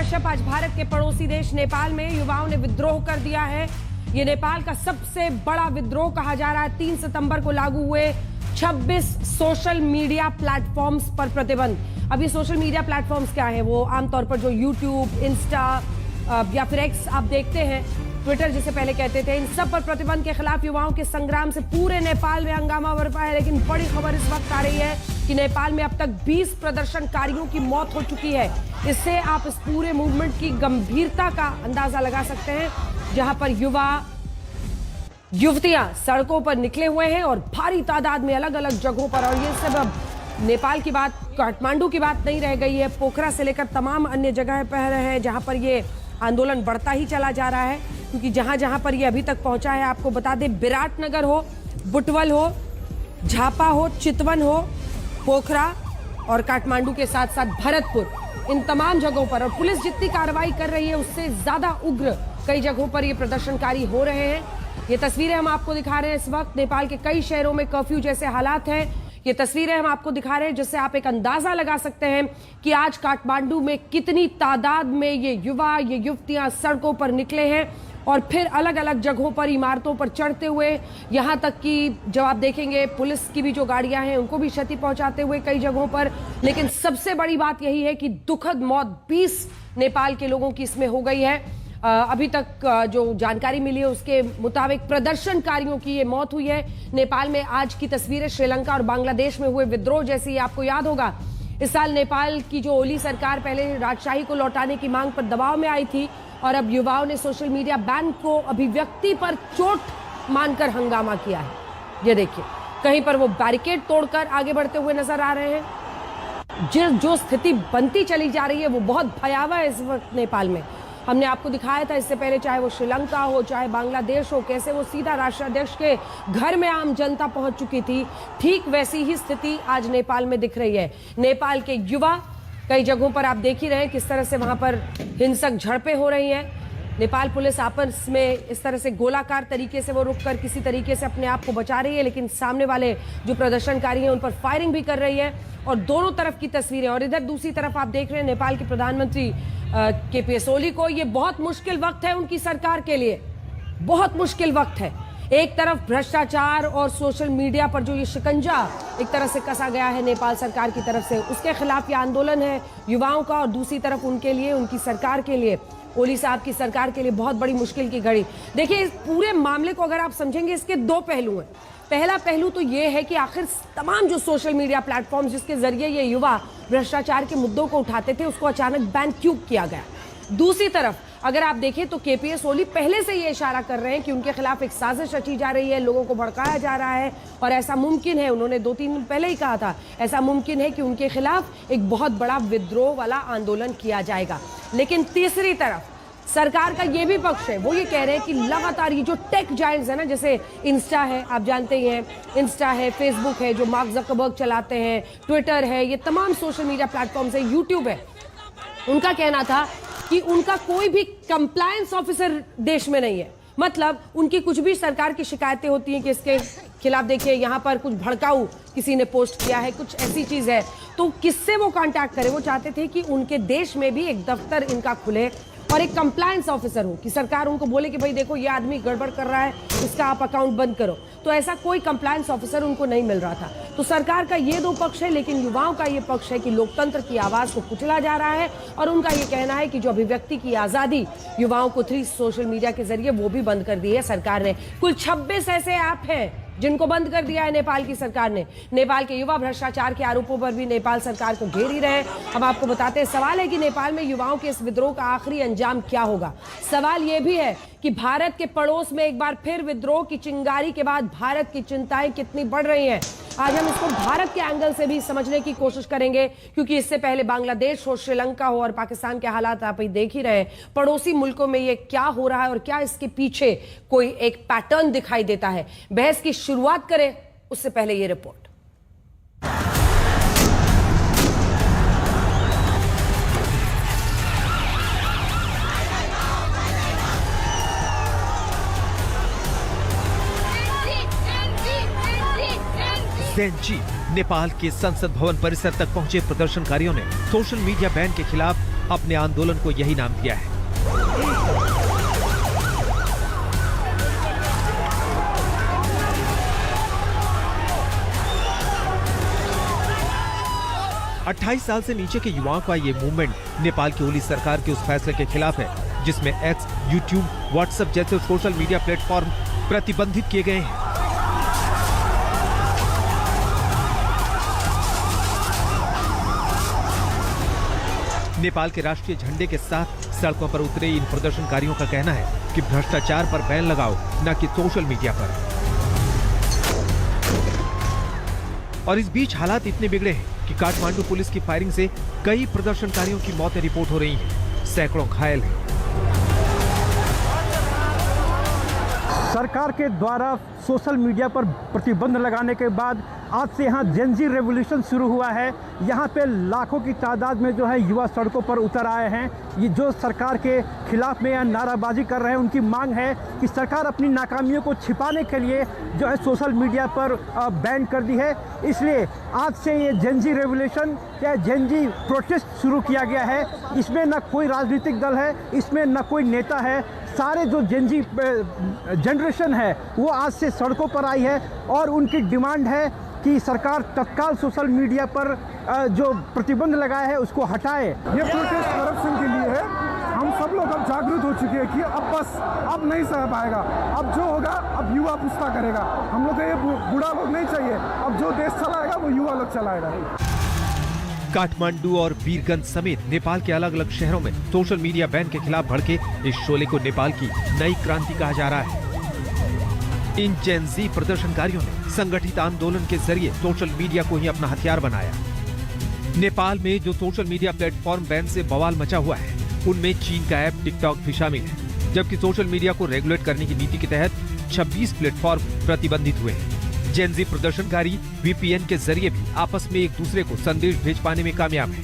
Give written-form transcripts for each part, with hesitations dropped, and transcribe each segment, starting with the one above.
कश्यप, आज भारत के पड़ोसी देश नेपाल में युवाओं ने विद्रोह कर दिया है। ये नेपाल का सबसे बड़ा विद्रोह कहा जा रहा है। 3 सितंबर को लागू हुए 26 सोशल मीडिया प्लेटफॉर्म्स पर प्रतिबंध। अब ये सोशल मीडिया प्लेटफॉर्म्स क्या है? वो आमतौर पर जो यूट्यूब, इंस्टा या फिर एक्स आप देखते हैं, ट्विटर जिसे पहले कहते थे, इन सब पर प्रतिबंध के खिलाफ युवाओं के संग्राम से पूरे नेपाल में हंगामा बरपा है। लेकिन बड़ी खबर इस वक्त आ रही है कि नेपाल में अब तक 20 प्रदर्शनकारियों की मौत हो चुकी है। इससे आप इस पूरे मूवमेंट की गंभीरता का अंदाजा लगा सकते हैं, जहां पर युवा युवतियां सड़कों पर निकले हुए हैं और भारी तादाद में अलग अलग जगहों पर। और ये सब अब नेपाल की बात, काठमांडू की बात नहीं रह गई है, पोखरा से लेकर तमाम अन्य जगह पर है जहां पर ये आंदोलन बढ़ता ही चला जा रहा है। क्योंकि जहां जहां पर ये अभी तक पहुंचा है, आपको बता दें, विराटनगर हो, बुटवल हो, झापा हो, चितवन हो, पोखरा और काठमांडू के साथ साथ भरतपुर, इन तमाम जगहों पर, और पुलिस जितनी कार्रवाई कर रही है उससे ज्यादा उग्र कई जगहों पर ये प्रदर्शनकारी हो रहे हैं। ये तस्वीरें हम आपको दिखा रहे हैं इस वक्त। नेपाल के कई शहरों में कर्फ्यू जैसे हालात हैं। ये तस्वीरें हम आपको दिखा रहे हैं जिससे आप एक अंदाजा लगा सकते हैं कि आज काठमांडू में कितनी तादाद में ये युवा, ये युवतियां सड़कों पर निकले हैं और फिर अलग अलग जगहों पर, इमारतों पर चढ़ते हुए, यहां तक कि जब आप देखेंगे पुलिस की भी जो गाड़ियां हैं उनको भी क्षति पहुंचाते हुए कई जगहों पर। लेकिन सबसे बड़ी बात यही है कि दुखद मौत 20 नेपाल के लोगों की इसमें हो गई है। अभी तक जो जानकारी मिली है उसके मुताबिक प्रदर्शनकारियों की ये मौत हुई है। नेपाल में आज की तस्वीरें श्रीलंका और बांग्लादेश में हुए विद्रोह जैसी। आपको याद होगा, इस साल नेपाल की जो ओली सरकार पहले राजशाही को लौटाने की मांग पर दबाव में आई थी और अब युवाओं ने सोशल मीडिया बैन को अभिव्यक्ति पर चोट मानकर हंगामा किया है। ये देखिए, कहीं पर वो बैरिकेड तोड़कर आगे बढ़ते हुए नजर आ रहे हैं। जो स्थिति बनती चली जा रही है वो बहुत भयावह है इस वक्त नेपाल में। हमने आपको दिखाया था इससे पहले, चाहे वो श्रीलंका हो, चाहे बांग्लादेश हो, कैसे वो सीधा राष्ट्राध्यक्ष के घर में आम जनता पहुंच चुकी थी। ठीक वैसी ही स्थिति आज नेपाल में दिख रही है। नेपाल के युवा कई जगहों पर आप देख ही रहे हैं किस तरह से वहां पर हिंसक झड़पें हो रही हैं। नेपाल पुलिस आपस में इस तरह से गोलाकार तरीके से वो रुककर किसी तरीके से अपने आप को बचा रही है, लेकिन सामने वाले जो प्रदर्शनकारी हैं उन पर फायरिंग भी कर रही है और दोनों तरफ की तस्वीरें। और इधर दूसरी तरफ आप देख रहे हैं नेपाल के प्रधानमंत्री केपी ओली को। ये बहुत मुश्किल वक्त है उनकी सरकार के लिए, बहुत मुश्किल वक्त है। एक तरफ भ्रष्टाचार और सोशल मीडिया पर जो ये शिकंजा एक तरह से कसा गया है नेपाल सरकार की तरफ से, उसके खिलाफ ये आंदोलन है युवाओं का, और दूसरी तरफ उनके लिए, उनकी सरकार के लिए, ओली साहब की सरकार के लिए बहुत बड़ी मुश्किल की घड़ी। देखिए, इस पूरे मामले को अगर आप समझेंगे, इसके 2 पहलू हैं। पहला पहलू तो ये है कि आखिर तमाम जो सोशल मीडिया प्लेटफॉर्म जिसके जरिए ये युवा भ्रष्टाचार के मुद्दों को उठाते थे, उसको अचानक बैन क्यों किया गया। दूसरी तरफ अगर आप देखें तो केपी ओली पहले से ये इशारा कर रहे हैं कि उनके खिलाफ एक साजिश रची जा रही है, लोगों को भड़काया जा रहा है और ऐसा मुमकिन है, उन्होंने 2-3 दिन पहले ही कहा था, ऐसा मुमकिन है कि उनके खिलाफ एक बहुत बड़ा विद्रोह वाला आंदोलन किया जाएगा। लेकिन तीसरी तरफ सरकार का ये भी पक्ष है, वो ये कह रहे हैं कि लगातार ये जो टेक जायंट्स है ना, जैसे इंस्टा है, आप जानते ही हैं, इंस्टा है, फेसबुक है जो मार्क ज़करबर्ग चलाते हैं, ट्विटर है, ये तमाम सोशल मीडिया प्लेटफॉर्म्स है, यूट्यूब है, उनका कहना था कि उनका कोई भी कंप्लायंस ऑफिसर देश में नहीं है। मतलब उनकी कुछ भी सरकार की शिकायतें होती हैं कि इसके खिलाफ देखिए यहाँ पर कुछ भड़काऊ किसी ने पोस्ट किया है, कुछ ऐसी चीज है, तो किससे वो कांटेक्ट करें। वो चाहते थे कि उनके देश में भी एक दफ्तर इनका खुले और एक कंप्लायंस ऑफिसर हो, कि सरकार उनको बोले कि भाई देखो ये आदमी गड़बड़ कर रहा है, इसका आप अकाउंट बंद करो। तो ऐसा कोई कंप्लायंस ऑफिसर उनको नहीं मिल रहा था। तो सरकार का ये 2 पक्ष है, लेकिन युवाओं का ये पक्ष है कि लोकतंत्र की आवाज को कुचला जा रहा है और उनका ये कहना है कि जो अभिव्यक्ति की आजादी युवाओं को थी सोशल मीडिया के जरिए, वो भी बंद कर दी है सरकार ने। कुल 26 ऐसे ऐप हैं जिनको बंद कर दिया है नेपाल की सरकार ने। नेपाल के युवा भ्रष्टाचार के आरोपों पर भी नेपाल सरकार को घेर ही रहे। अब आपको बताते हैं, सवाल है कि नेपाल में युवाओं के इस विद्रोह का आखिरी अंजाम क्या होगा। सवाल यह भी है कि भारत के पड़ोस में एक बार फिर विद्रोह की चिंगारी के बाद भारत की चिंताएं कितनी बढ़ रही हैं। आज हम इसको भारत के एंगल से भी समझने की कोशिश करेंगे, क्योंकि इससे पहले बांग्लादेश हो, श्रीलंका हो और पाकिस्तान के हालात आप ही देख ही रहे हैं। पड़ोसी मुल्कों में ये क्या हो रहा है और क्या इसके पीछे कोई एक पैटर्न दिखाई देता है। बहस की शुरुआत करें उससे पहले ये रिपोर्ट। ज़ेनजी नेपाल के संसद भवन परिसर तक पहुंचे प्रदर्शनकारियों ने सोशल मीडिया बैन के खिलाफ अपने आंदोलन को यही नाम दिया है। अट्ठाईस साल से नीचे के युवाओं का ये मूवमेंट नेपाल की ओली सरकार के उस फैसले के खिलाफ है जिसमें एक्स, यूट्यूब, व्हाट्सएप जैसे सोशल मीडिया प्लेटफॉर्म प्रतिबंधित किए गए हैं। नेपाल के राष्ट्रीय झंडे के साथ सड़कों पर उतरे इन प्रदर्शनकारियों का कहना है कि भ्रष्टाचार पर बैन लगाओ, न कि सोशल मीडिया पर। और इस बीच हालात इतने बिगड़े हैं कि काठमांडू पुलिस की फायरिंग से कई प्रदर्शनकारियों की मौतें रिपोर्ट हो रही हैं, सैकड़ों घायल हैं। सरकार के द्वारा सोशल मीडिया पर प्रतिबंध लगाने के बाद आज से यहाँ जेनजी रेवोल्यूशन शुरू हुआ है। यहाँ पे लाखों की तादाद में जो है युवा सड़कों पर उतर आए हैं। ये जो सरकार के खिलाफ में यहाँ नाराबाजी कर रहे हैं, उनकी मांग है कि सरकार अपनी नाकामियों को छिपाने के लिए जो है सोशल मीडिया पर बैन कर दी है। इसलिए आज से ये जेनजी रेवोल्यूशन या जेनजी प्रोटेस्ट शुरू किया गया है। इसमें न कोई राजनीतिक दल है, इसमें न कोई नेता है। सारे जो जेनजी जनरेशन है वो आज से सड़कों पर आई है और उनकी डिमांड है कि सरकार तत्काल सोशल मीडिया पर जो प्रतिबंध लगाया है उसको हटाए। ये प्रोटेस्ट करप्शन के लिए है। हम सब लोग अब जागरूक हो चुके हैं कि अब नहीं सह पाएगा। अब जो होगा अब युवा पुस्ता करेगा। हम लोग को ये बूढ़ा लोग नहीं चाहिए। अब जो देश चलाएगा वो युवा लोग चलाएगा। काठमांडू और वीरगंज समेत नेपाल के अलग अलग शहरों में सोशल मीडिया बैन के खिलाफ भड़के इस शोले को नेपाल की नई क्रांति कहा जा रहा है। इन जेनजी प्रदर्शनकारियों ने संगठित आंदोलन के जरिए सोशल मीडिया को ही अपना हथियार बनाया। नेपाल में जो सोशल मीडिया प्लेटफॉर्म बैन से बवाल मचा हुआ है उनमें चीन का ऐप टिकटॉक भी शामिल है, जबकि सोशल मीडिया को रेगुलेट करने की नीति के तहत 26 प्लेटफॉर्म प्रतिबंधित हुए हैं। जेनजी प्रदर्शनकारी वीपीएन के जरिए भी आपस में एक दूसरे को संदेश भेज पाने में कामयाब है।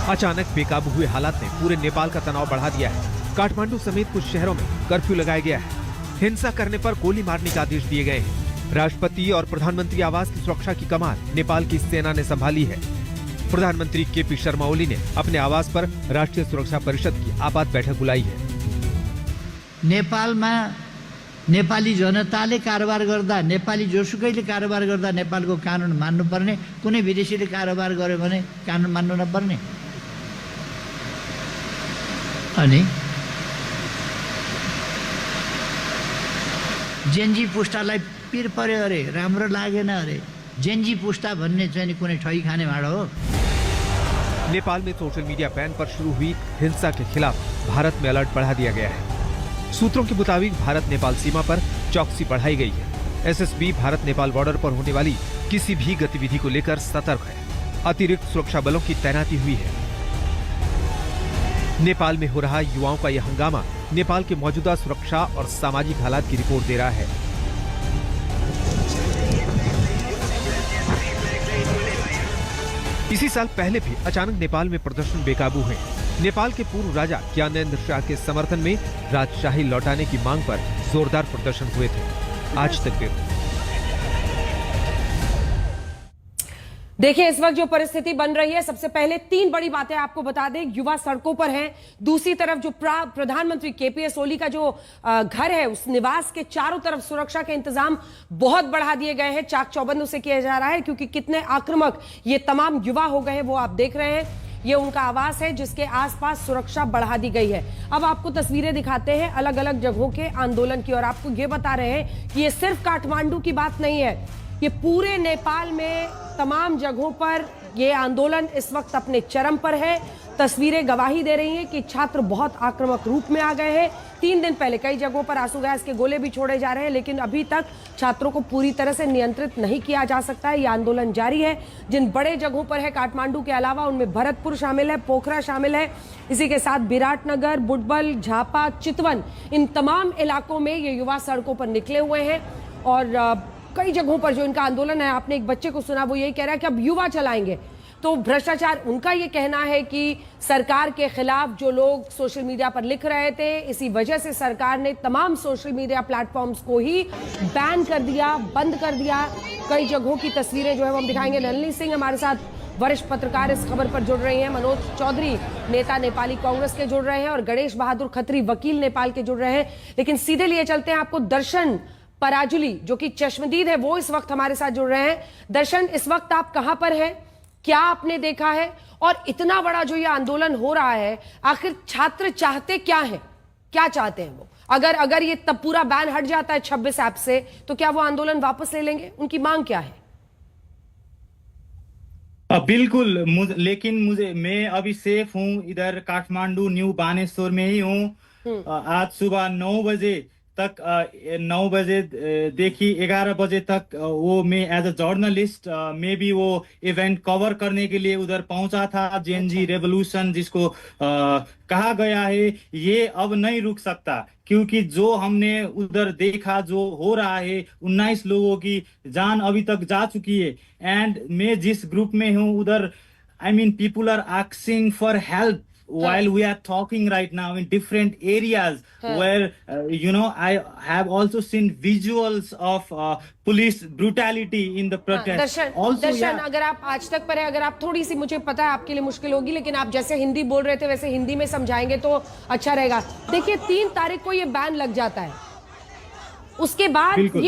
अचानक बेकाबू हुए हालात ने पूरे नेपाल का तनाव बढ़ा दिया है। काठमांडू समेत कुछ शहरों में कर्फ्यू लगाया गया है। हिंसा करने पर गोली मारने का आदेश दिए गए हैं। राष्ट्रपति और प्रधानमंत्री आवास की सुरक्षा की कमान नेपाल की सेना ने संभाली है। प्रधानमंत्री केपी शर्मा ओली ने अपने आवास पर राष्ट्रीय सुरक्षा परिषद की आपात बैठक बुलाई है। नेपाल में नेपाली जनताले कारोबार गर्दा, नेपाली जोसुकैले कारोबार गर्दा नेपालको कानुन मान्नुपर्ने, कुनै विदेशीले कारोबार गर्यो भने कानुन मान्नु नपर्ने। अनि जेनजी पुस्तालाई पिर पर्यो अरे, राम्रो लागेन अरे। जेनजी पुस्ता भन्ने चाहिँ कुनै ठगी खाने भाडो हो। नेपाल में सोशल मीडिया बैन पर शुरू हुई हिंसा के खिलाफ भारत में अलर्ट बढ़ा दिया गया है। सूत्रों के मुताबिक भारत नेपाल सीमा पर चौकसी बढ़ाई गई है। एसएसबी भारत नेपाल बॉर्डर पर होने वाली किसी भी गतिविधि को लेकर सतर्क है। अतिरिक्त सुरक्षा बलों की तैनाती हुई है। नेपाल में हो रहा युवाओं का यह हंगामा नेपाल के मौजूदा सुरक्षा और सामाजिक हालात की रिपोर्ट दे रहा है। इसी साल पहले भी अचानक नेपाल में प्रदर्शन बेकाबू हुए। नेपाल के पूर्व राजा ज्ञानेन्द्र शाह के समर्थन में राजशाही लौटाने की मांग पर जोरदार प्रदर्शन हुए थे। आज तक ब्यूरो। देखिए इस वक्त जो परिस्थिति बन रही है, सबसे पहले 3 बड़ी बातें आपको बता दें। युवा सड़कों पर हैं। दूसरी तरफ जो प्रधानमंत्री केपीएस ओली का जो घर है, उस निवास के चारों तरफ सुरक्षा के इंतजाम बहुत बढ़ा दिए गए हैं। चाक चौबंद उसे किया जा रहा है क्योंकि कितने आक्रामक ये तमाम युवा हो गए हैं वो आप देख रहे हैं। ये उनका आवास है जिसके आसपास सुरक्षा बढ़ा दी गई है। अब आपको तस्वीरें दिखाते हैं अलग अलग जगहों के आंदोलन की और आपको ये बता रहे हैं कि ये सिर्फ काठमांडू की बात नहीं है, ये पूरे नेपाल में तमाम जगहों पर ये आंदोलन इस वक्त अपने चरम पर है। तस्वीरें गवाही दे रही हैं कि छात्र बहुत आक्रामक रूप में आ गए हैं। 3 दिन पहले कई जगहों पर आंसू गैस के गोले भी छोड़े जा रहे हैं, लेकिन अभी तक छात्रों को पूरी तरह से नियंत्रित नहीं किया जा सकता है। ये आंदोलन जारी है। जिन बड़े जगहों पर है काठमांडू के अलावा, उनमें भरतपुर शामिल है, पोखरा शामिल है, इसी के साथ विराटनगर, बुटबल, झापा, चितवन, इन तमाम इलाकों में ये युवा सड़कों पर निकले हुए हैं। और कई जगहों पर जो इनका आंदोलन है, आपने एक बच्चे को सुना, वो यही कह रहा है कि अब युवा चलाएंगे। तो भ्रष्टाचार, उनका ये कहना है कि सरकार के खिलाफ जो लोग सोशल मीडिया पर लिख रहे थे, इसी वजह से सरकार ने तमाम सोशल मीडिया प्लेटफॉर्म्स को ही बैन कर दिया, बंद कर दिया। कई जगहों की तस्वीरें जो है वो हम दिखाएंगे। नलिनी सिंह हमारे साथ वरिष्ठ पत्रकार इस खबर पर जुड़ रही हैं। मनोज चौधरी नेता नेपाली कांग्रेस के जुड़ रहे हैं और गणेश बहादुर खत्री वकील नेपाल के जुड़ रहे हैं। लेकिन सीधे लिए चलते हैं आपको दर्शन पराजुली जो कि चश्मदीद है, वो इस वक्त हमारे साथ जुड़ रहे हैं। दर्शन, इस वक्त आप कहां पर हैं, क्या आपने देखा है, और इतना बड़ा जो ये आंदोलन हो रहा है, आखिर छात्र चाहते क्या है, क्या चाहते हैं वो? अगर ये तब पूरा बैन हट जाता है 26 ऐप से, तो क्या वो आंदोलन वापस ले लेंगे? उनकी मांग क्या है? बिल्कुल, लेकिन मैं अभी सेफ हूँ, इधर काठमांडू न्यू बानेश्वर में ही हूँ। आज सुबह 9 बजे तक 9 बजे देखी 11 बजे तक वो मैं एज अ जर्नलिस्ट मैं भी वो इवेंट कवर करने के लिए उधर पहुंचा था। जेएनजी रेवोल्यूशन जिसको कहा गया है, ये अब नहीं रुक सकता, क्योंकि जो हमने उधर देखा जो हो रहा है, 19 लोगों की जान अभी तक जा चुकी है। एंड मैं जिस ग्रुप में हूँ उधर people are asking for help while we are talking right now in different areas where I have also seen visuals of police brutality in the protest. दर्शन, अगर आप आज तक पर है, अगर आप थोड़ी सी, मुझे पता है आपके लिए मुश्किल होगी, लेकिन आप जैसे हिंदी बोल रहे थे वैसे हिंदी में समझाएंगे तो अच्छा रहेगा। देखिए 3 तारीख को ये बैन लग जाता है, उसके बाद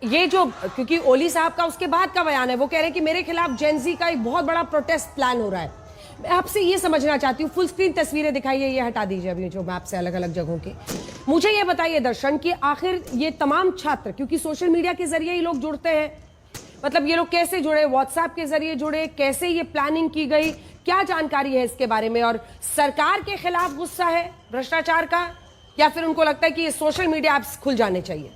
ये जो, क्योंकि ओली साहब का उसके बाद का बयान है, वो कह रहे हैं कि मेरे खिलाफ जेनजी का एक बहुत बड़ा प्रोटेस्ट प्लान हो रहा है। मैं आपसे ये समझना चाहती हूँ, फुल स्क्रीन तस्वीरें दिखाइए, ये हटा दीजिए अभी जो मैप से अलग अलग जगहों की। मुझे ये बताइए दर्शन कि आखिर ये तमाम छात्र, क्योंकि सोशल मीडिया के जरिए ही लोग जुड़ते हैं, मतलब ये लोग कैसे जुड़े, व्हाट्सएप के जरिए जुड़े, कैसे ये प्लानिंग की गई, क्या जानकारी है इसके बारे में? और सरकार के खिलाफ गुस्सा है भ्रष्टाचार का, या फिर उनको लगता है कि ये सोशल मीडिया ऐप्स खुल जाने चाहिए?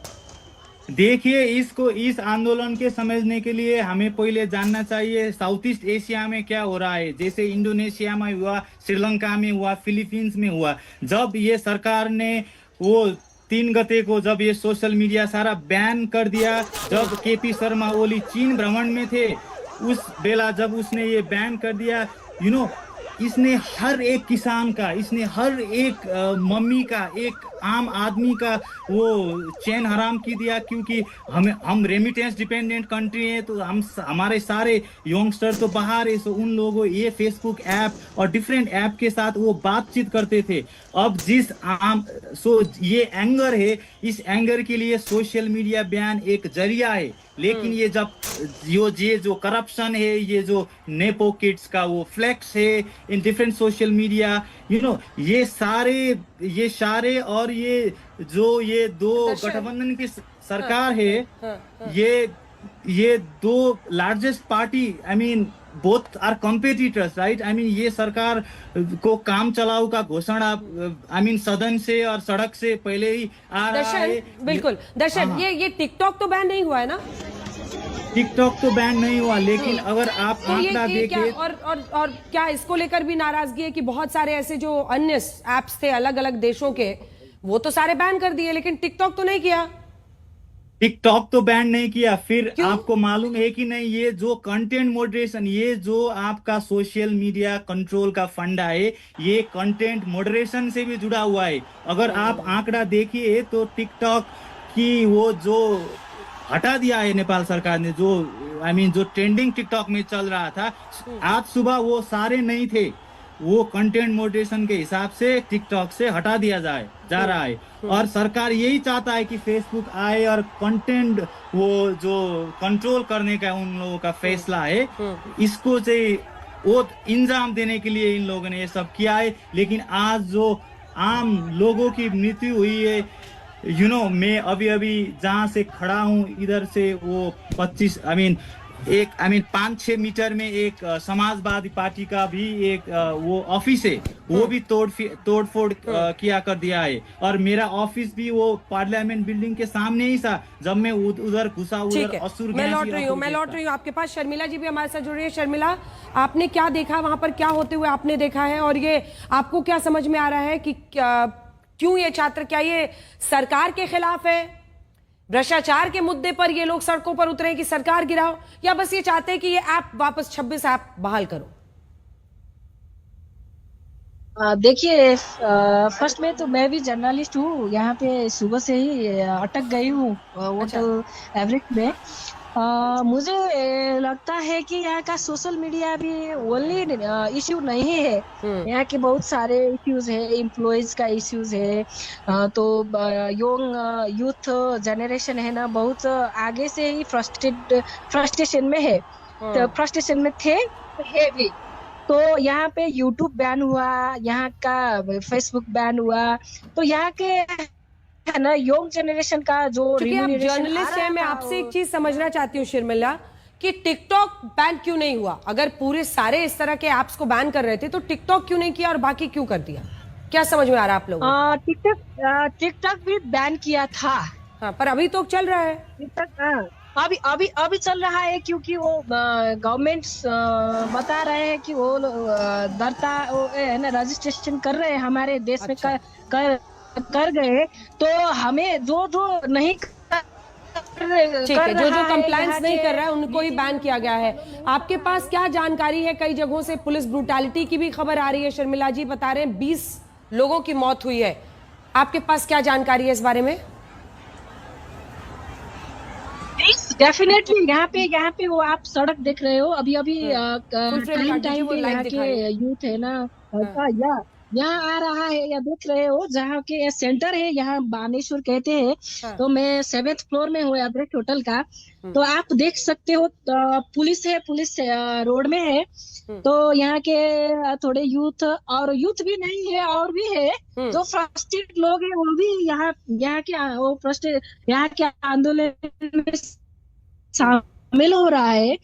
देखिए, इस आंदोलन के समझने के लिए हमें पहले जानना चाहिए साउथ ईस्ट एशिया में क्या हो रहा है। जैसे इंडोनेशिया में हुआ, श्रीलंका में हुआ, फिलीपींस में हुआ। जब ये सरकार ने वो 3 गते को जब ये सोशल मीडिया सारा बैन कर दिया, जब केपी शर्मा ओली चीन भ्रमण में थे, उस बेला जब उसने ये बैन कर दिया, इसने हर एक किसान का, इसने हर एक मम्मी का, एक आम आदमी का वो चैन हराम की दिया। क्योंकि हम रेमिटेंस डिपेंडेंट कंट्री है, तो हमारे सारे यंगस्टर तो बाहर है, सो उन लोगों ये फेसबुक ऐप और डिफरेंट ऐप के साथ वो बातचीत करते थे। अब ये एंगर है, इस एंगर के लिए सोशल मीडिया बैन एक जरिया है। लेकिन ये जो करप्शन है, ये जो नेपो किड्स का वो फ्लेक्स है इन डिफरेंट सोशल मीडिया, ये सारे और ये दो गठबंधन की सरकार है, ये 2 largest party, both are competitors, right? ये सरकार को काम चलाऊ का घोषणा सदन से और सड़क से पहले ही आ रहा है। बिल्कुल दर्शन, ये टिकटॉक तो बैन नहीं हुआ है ना? टिकटॉक तो बैन नहीं हुआ, लेकिन अगर आप आंकड़ा देखें और क्या इसको लेकर भी नाराजगी है कि बहुत सारे ऐसे जो अन्य ऐप्स थे अलग अलग देशों के, वो तो सारे बैन कर दिए, लेकिन टिकटॉक तो नहीं किया? टिकटॉक तो बैन नहीं किया। फिर आपको मालूम है कि नहीं, ये जो कंटेंट मॉडरेशन, ये जो आपका सोशल मीडिया कंट्रोल का फंडा है, ये कंटेंट मॉडरेशन से भी जुड़ा हुआ है। अगर आप आंकड़ा देखिए तो टिकटॉक की वो जो हटा दिया है नेपाल सरकार ने, जो ट्रेंडिंग टिकटॉक में चल रहा था, आज सुबह वो सारे नहीं थे, वो कंटेंट मॉडरेशन के हिसाब से टिकटॉक से हटा दिया जा रहा है। और सरकार यही चाहता है कि फेसबुक आए और कंटेंट वो जो कंट्रोल करने का उन लोगों का फैसला है, इसको से वो इंजाम देने के लिए इन लोगों ने ये सब किया है। लेकिन आज जो आम लोगों की मृत्यु हुई है, मैं अभी जहाँ से खड़ा हूँ, इधर से वो 5-6 मीटर में एक समाजवादी पार्टी का भी एक वो ऑफिस है, वो भी तोड़फोड़ किया कर दिया है। और मेरा ऑफिस भी वो पार्लियामेंट बिल्डिंग के सामने ही था। जब मैं उधर घुसा, उधर असुर मैं लौट रही हूँ आपके पास। शर्मिला जी भी हमारे साथ जुड़ रही है। शर्मिला, आपने क्या देखा वहां पर, क्या होते हुए आपने देखा है, और ये आपको क्या समझ में आ रहा है कि क्यों ये छात्र, क्या ये सरकार के खिलाफ है, भ्रष्टाचार के मुद्दे पर ये लोग सड़कों पर उतरे कि सरकार गिराओ, या बस ये चाहते हैं कि ये ऐप वापस 26 ऐप बहाल करो? देखिए, फर्स्ट में तो मैं भी जर्नलिस्ट हूँ, यहाँ पे सुबह से ही अटक गई हूँ वो तो एवरेज में। मुझे लगता है कि यहाँ का सोशल मीडिया भी ओनली इश्यू नहीं है। यहाँ के बहुत सारे इश्यूज है, एम्प्लॉयज का इश्यूज है। तो यंग यूथ जनरेशन है ना, बहुत आगे से ही फ्रस्ट्रेशन में है, तो फ्रस्ट्रेशन में थे, है भी। तो यहाँ पे यूट्यूब बैन हुआ, यहाँ का फेसबुक बैन हुआ, तो यहाँ के है ना यंग जनरेशन का जो क्योंकि आप remuneration जर्नलिस्ट आ रहा हैं, मैं था, आपसे एक चीज समझना चाहती हूँ शर्मिला, कि टिकटॉक बैन क्यों नहीं हुआ? अगर पूरे सारे इस तरह के ऐप्स को बैन कर रहे थे तो टिकटॉक क्यों नहीं किया और बाकी क्यों कर दिया? क्या समझ में आ रहा है आप लोगों को? टिकटॉक भी बैन किया था। हाँ, पर अभी तो चल रहा है। टिकटॉक अभी चल रहा है, क्योंकि वो गवर्नमेंट बता रहे हैं कि वो दरता वो है ना रजिस्ट्रेशन कर रहे हैं हमारे देश में। अच्छा। कर गए, तो हमें जो नहीं ठीक है, जो कंप्लायंस नहीं कर रहा है उनको ही बैन किया गया है। आपके पास क्या जानकारी है? कई जगहों से पुलिस ब्रूटैलिटी की भी खबर आ रही है। शर्मिला जी बता रहे हैं 20 लोगों की मौत हुई है। आपके पास क्या जानकारी है इस बारे में? डेफिनेटली यहाँ पे वो आप सड़क देख रहे हो, अभी टाइम पे यहाँ के यूथ है ना, यहाँ आ रहा है, या देख रहे हो जहाँ के सेंटर है, यहाँ बानेश्वर कहते हैं। तो मैं 7th फ्लोर में हूँ एवरेस्ट होटल का। तो आप देख सकते हो, पुलिस रोड में है। तो यहाँ के थोड़े यूथ भी नहीं है, और भी है जो फ्रस्ट्रेटेड लोग हैं, वो भी यहाँ के आंदोलन में शामिल हो रहा है।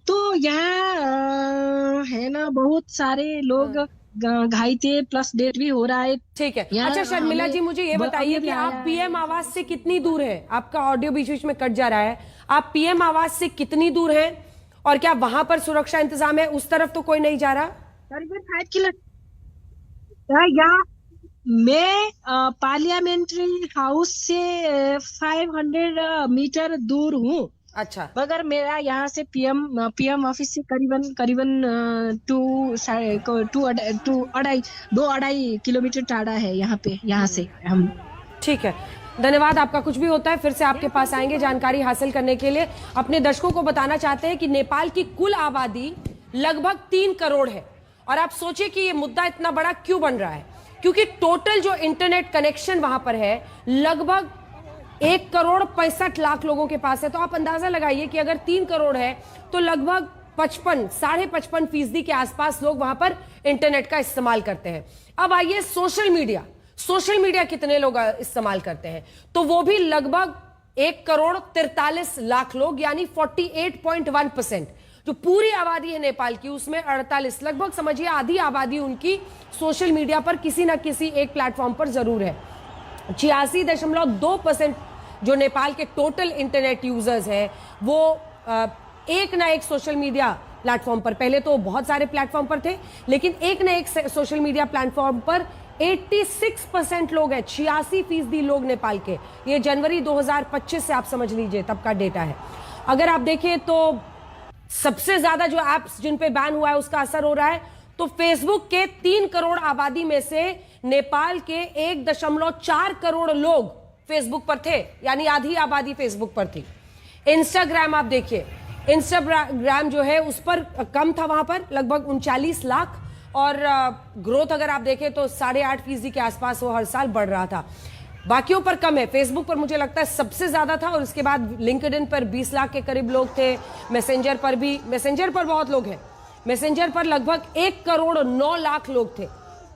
तो यहाँ है ना बहुत सारे लोग घायल थे, प्लस डेथ भी हो रहा है। ठीक है। अच्छा शर्मिला जी, मुझे ये बताइए कि आप पीएम आवास से कितनी दूर है? आपका ऑडियो बीच बीच में कट जा रहा है। आप पीएम आवास से कितनी दूर है, और क्या वहां पर सुरक्षा इंतजाम है? उस तरफ तो कोई नहीं जा रहा? करीबन 5 किलोमीटर। मैं पार्लियामेंट्री हाउस से 500 मीटर दूर हूँ। अच्छा, मगर मेरा यहाँ से पीएम ऑफिस से करीबन 2-2.5 किलोमीटर टाड़ा है यहाँ से हम। ठीक है, धन्यवाद। आपका कुछ भी होता है फिर से आपके पास आएंगे जानकारी हासिल करने के लिए। अपने दर्शकों को बताना चाहते हैं कि नेपाल की कुल आबादी लगभग 3 करोड़ है। और आप सोचिए कि ये मुद्दा इतना बड़ा क्यों बन रहा है, क्योंकि टोटल जो इंटरनेट कनेक्शन वहां पर है लगभग 1,65,00,000 लोगों के पास है। तो आप अंदाजा लगाइए कि अगर 3 करोड़ है तो लगभग 55-55% के आसपास लोग वहां पर इंटरनेट का इस्तेमाल करते हैं। अब आइए सोशल मीडिया कितने लोग इस्तेमाल करते हैं? तो वो भी लगभग 1,43,00,000 लोग, यानी 48.1%। जो पूरी आबादी है नेपाल की, उसमें 48, लगभग समझिए आधी आबादी उनकी सोशल मीडिया पर किसी ना किसी एक प्लेटफॉर्म पर जरूर है। 86.2% जो नेपाल के टोटल इंटरनेट यूजर्स हैं वो एक ना एक सोशल मीडिया प्लेटफॉर्म पर, पहले तो बहुत सारे प्लेटफॉर्म पर थे, लेकिन एक ना एक सोशल मीडिया प्लेटफॉर्म पर 86% लोग हैं। 86% लोग नेपाल के। ये जनवरी 2025 से आप समझ लीजिए तब का डेटा है। अगर आप देखें तो सबसे ज्यादा जो एप्स जिन पे बैन हुआ है उसका असर हो रहा है, तो फेसबुक के 3 करोड़ आबादी में से नेपाल के 1.4 करोड़ लोग फेसबुक पर थे, यानी आधी आबादी फेसबुक पर थी। इंस्टाग्राम आप देखिए, इंस्टाग्राम जो है उस पर कम था, वहां पर लगभग 39 लाख, और ग्रोथ अगर आप देखें तो 8.5% के आसपास वो हर साल बढ़ रहा था। बाकियों पर कम है। फेसबुक पर मुझे लगता है सबसे ज्यादा था, और उसके बाद लिंक्डइन पर 20 लाख के करीब लोग थे। मैसेंजर पर बहुत लोग हैं। मैसेंजर पर लगभग 1,09,00,000 लोग थे।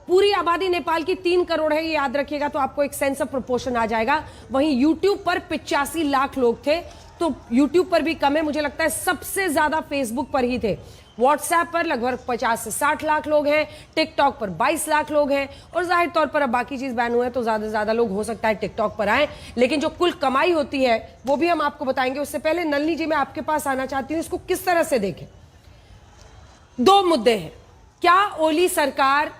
पूरी आबादी नेपाल की 3 करोड़ है, ये याद रखिएगा, तो आपको एक सेंस ऑफ प्रोपोर्शन आ जाएगा। वहीं यूट्यूब पर 85 लाख लोग थे, तो यूट्यूब पर भी कम है। मुझे लगता है सबसे ज्यादा फेसबुक पर ही थे। व्हाट्सएप पर लगभग 50 से 60 लाख लोग हैं, टिकटॉक पर 22 लाख लोग हैं, और जाहिर तौर पर अब बाकी चीज बैन हुए हैं तो ज्यादा से ज्यादा लोग हो सकता है टिकटॉक पर आए। लेकिन जो कुल कमाई होती है वो भी हम आपको बताएंगे। उससे पहले नलिनी जी मैं आपके पास आना चाहती हूं, इसको किस तरह से देखें। 2 मुद्दे हैं। क्या ओली सरकार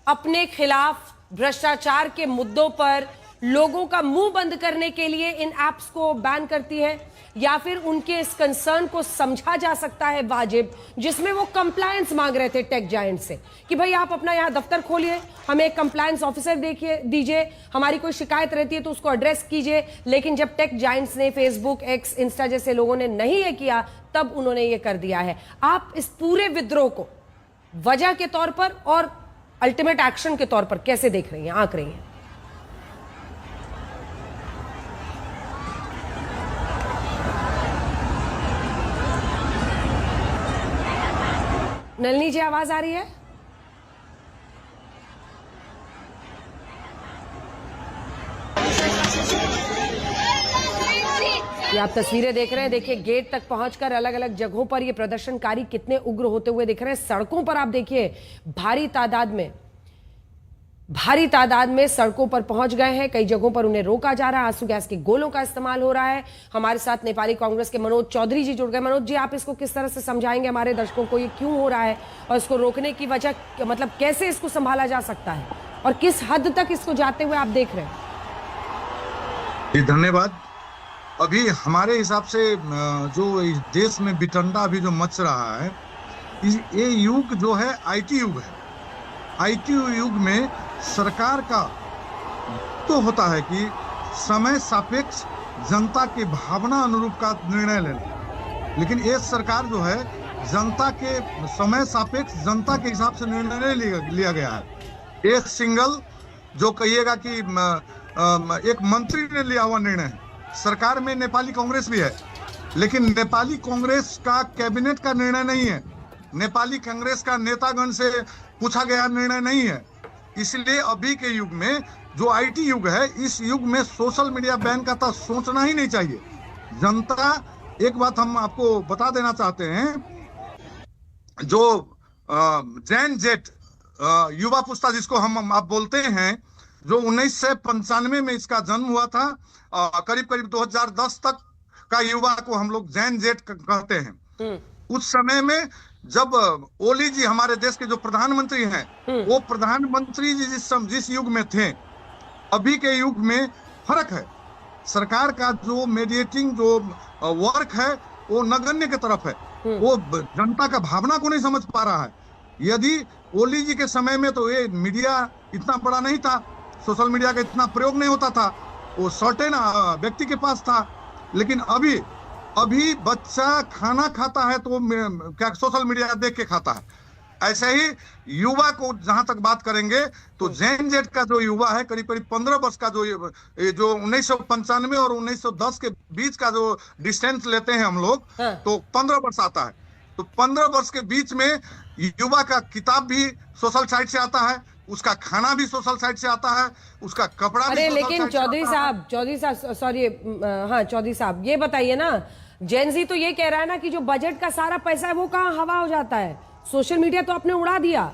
अपने खिलाफ भ्रष्टाचार के मुद्दों पर लोगों का मुंह बंद करने के लिए इन एप्स को बैन करती है, या फिर उनके इस कंसर्न को समझा जा सकता है वाजिब, जिसमें वो कंप्लायंस मांग रहे थे टेक जायंट से कि भाई आप अपना यहाँ दफ्तर खोलिए, हमें एक कंप्लायंस ऑफिसर दीजिए, हमारी कोई शिकायत रहती है तो उसको एड्रेस कीजिए। लेकिन जब टेक जायंट्स ने, फेसबुक, एक्स, इंस्टा जैसे लोगों ने नहीं ये किया, तब उन्होंने ये कर दिया है। आप इस पूरे विद्रोह को वजह के तौर पर और अल्टीमेट एक्शन के तौर पर कैसे देख रही हैं, आंक रही हैं? नलिनी जी, आवाज आ रही है? ये आप तस्वीरें देख रहे हैं, देखिए गेट तक पहुंचकर अलग अलग जगहों पर ये प्रदर्शनकारी कितने उग्र होते हुए दिख रहे हैं। सड़कों पर आप देखिए भारी तादाद में सड़कों पर पहुंच गए हैं। कई जगहों पर उन्हें रोका जा रहा है, आंसू गैस के गोलों का इस्तेमाल हो रहा है। हमारे साथ नेपाली कांग्रेस के मनोज चौधरी जी जुड़ गए। मनोज जी, आप इसको किस तरह से समझाएंगे हमारे दर्शकों को, ये क्यों हो रहा है और इसको रोकने की वजह, मतलब कैसे इसको संभाला जा सकता है और किस हद तक इसको जाते हुए आप देख रहे हैं? धन्यवाद। अभी हमारे हिसाब से जो इस देश में बिटंडा अभी जो मच रहा है, ये युग जो है IT युग है। IT युग में सरकार का तो होता है कि समय सापेक्ष जनता के भावना अनुरूप का निर्णय लेना, लेकिन ये सरकार जो है जनता के समय सापेक्ष जनता के हिसाब से निर्णय लिया गया है। एक सिंगल जो कहिएगा कि एक मंत्री ने लिया हुआ निर्णय है। सरकार में नेपाली कांग्रेस भी है, लेकिन नेपाली कांग्रेस का कैबिनेट का निर्णय नहीं है, नेपाली कांग्रेस का नेतागण से पूछा गया निर्णय नहीं है। इसलिए अभी के युग में जो IT युग है, इस युग में सोशल मीडिया बैन का तो सोचना ही नहीं चाहिए। जनता, एक बात हम आपको बता देना चाहते हैं, जो जैन जेट युवा पुस्ता जिसको आप बोलते हैं, जो 1995 में इसका जन्म हुआ था, करीब 2010 तक का युवा को हम लोग जैन जेट कहते हैं। उस समय में जब ओली जी हमारे देश के जो प्रधानमंत्री हैं, वो प्रधानमंत्री जी जिस युग में थे, अभी के युग में फर्क है। सरकार का जो मीडिएटिंग जो वर्क है वो नगण्य की तरफ है, वो जनता का भावना को नहीं समझ पा रहा है। यदि ओली जी के समय में तो ये मीडिया इतना बड़ा नहीं था, सोशल मीडिया का इतना प्रयोग नहीं होता था, वो सर्टेन व्यक्ति के पास था। लेकिन अभी बच्चा खाना खाता है तो क्या सोशल मीडिया देख के खाता है। ऐसे ही युवा को जहां तक बात करेंगे तो जैन जेट का जो युवा है, करीब 15 वर्ष का, जो 1995 और 1910 के बीच का जो डिस्टेंस लेते हैं हम लोग, तो 15 वर्ष आता है। तो 15 वर्ष के बीच में युवा का किताब भी सोशल साइट से आता है, उसका खाना भी सोशल साइट से आता है, उसका कपड़ा भी। लेकिन चौधरी साहब ये बताइए ना, जेनजी तो ये कह रहा है ना कि जो बजट का सारा पैसा है वो कहाँ हवा हो जाता है, सोशल मीडिया तो आपने उड़ा दिया।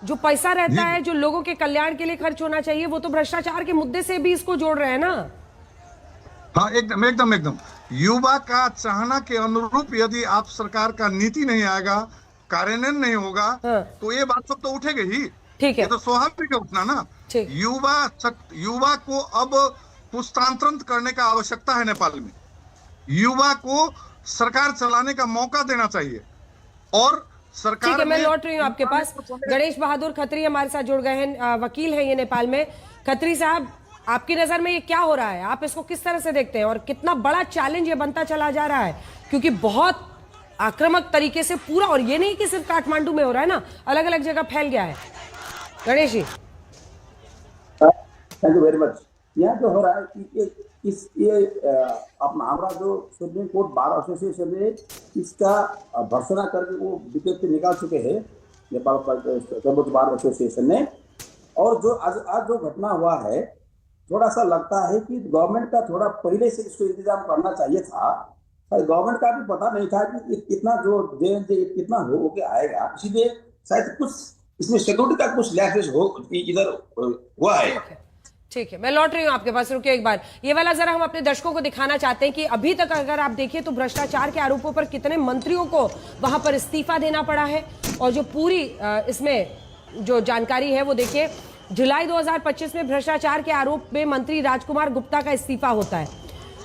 जो पैसा रहता है जो लोगों के कल्याण के लिए खर्च होना चाहिए, वो तो भ्रष्टाचार के मुद्दे से भी इसको जोड़ रहे हैं ना। हाँ, एकदम युवा का चाहना के अनुरूप यदि आप सरकार का नीति नहीं आएगा, कार्यान्वयन नहीं होगा, तो ये बात सब तो उठेगी ही। ठीक है, ये तो स्वाभाविक है उठना ना। युवा को अब पुस्तांतरण करने का आवश्यकता है। नेपाल में युवा को सरकार चलाने का मौका देना चाहिए। और सरकार, ठीक है, मैं लौट रही हूँ आपके पास। गणेश बहादुर खत्री हमारे साथ जुड़ गए हैं, वकील हैं ये नेपाल में। खत्री साहब, आपकी नजर में ये क्या हो रहा है, आप इसको किस तरह से देखते हैं और कितना बड़ा चैलेंज ये बनता चला जा रहा है? क्योंकि बहुत आक्रामक तरीके से पूरा, और ये नहीं कि सिर्फ काठमांडू में हो रहा है ना, अलग अलग जगह फैल गया है। Ganesh ji, thank you very much. यहाँ जो हो रहा है कि ये अपना हमारा जो सुप्रीम कोर्ट बार एसोसिएशन ने इसका भर्सना करके वो विज्ञप्ति निकाल चुके हैं, नेपाल सर्वोच्च बार एसोसिएशन ने। और जो आज जो घटना हुआ है, थोड़ा सा लगता है कि गवर्नमेंट का थोड़ा पहले से इसको इंतजाम करना चाहिए था। गवर्नमेंट का भी पता नहीं था कि इतना जो कितना हो के आएगा, इसीलिए शायद कुछ इसमें सिक्योरिटी का कुछ लैप्स हो इधर हुआ है। ठीक है, मैं लौट रही हूँ आपके पास, रुकिए एक बार। ये वाला जरा हम अपने दर्शकों को दिखाना चाहते हैं कि अभी तक अगर आप देखिए तो भ्रष्टाचार के आरोपों पर कितने मंत्रियों को वहां पर इस्तीफा देना पड़ा है। और जो पूरी इसमें जो जानकारी है वो देखिए, जुलाई 2025 में भ्रष्टाचार के आरोप में मंत्री राजकुमार गुप्ता का इस्तीफा होता है।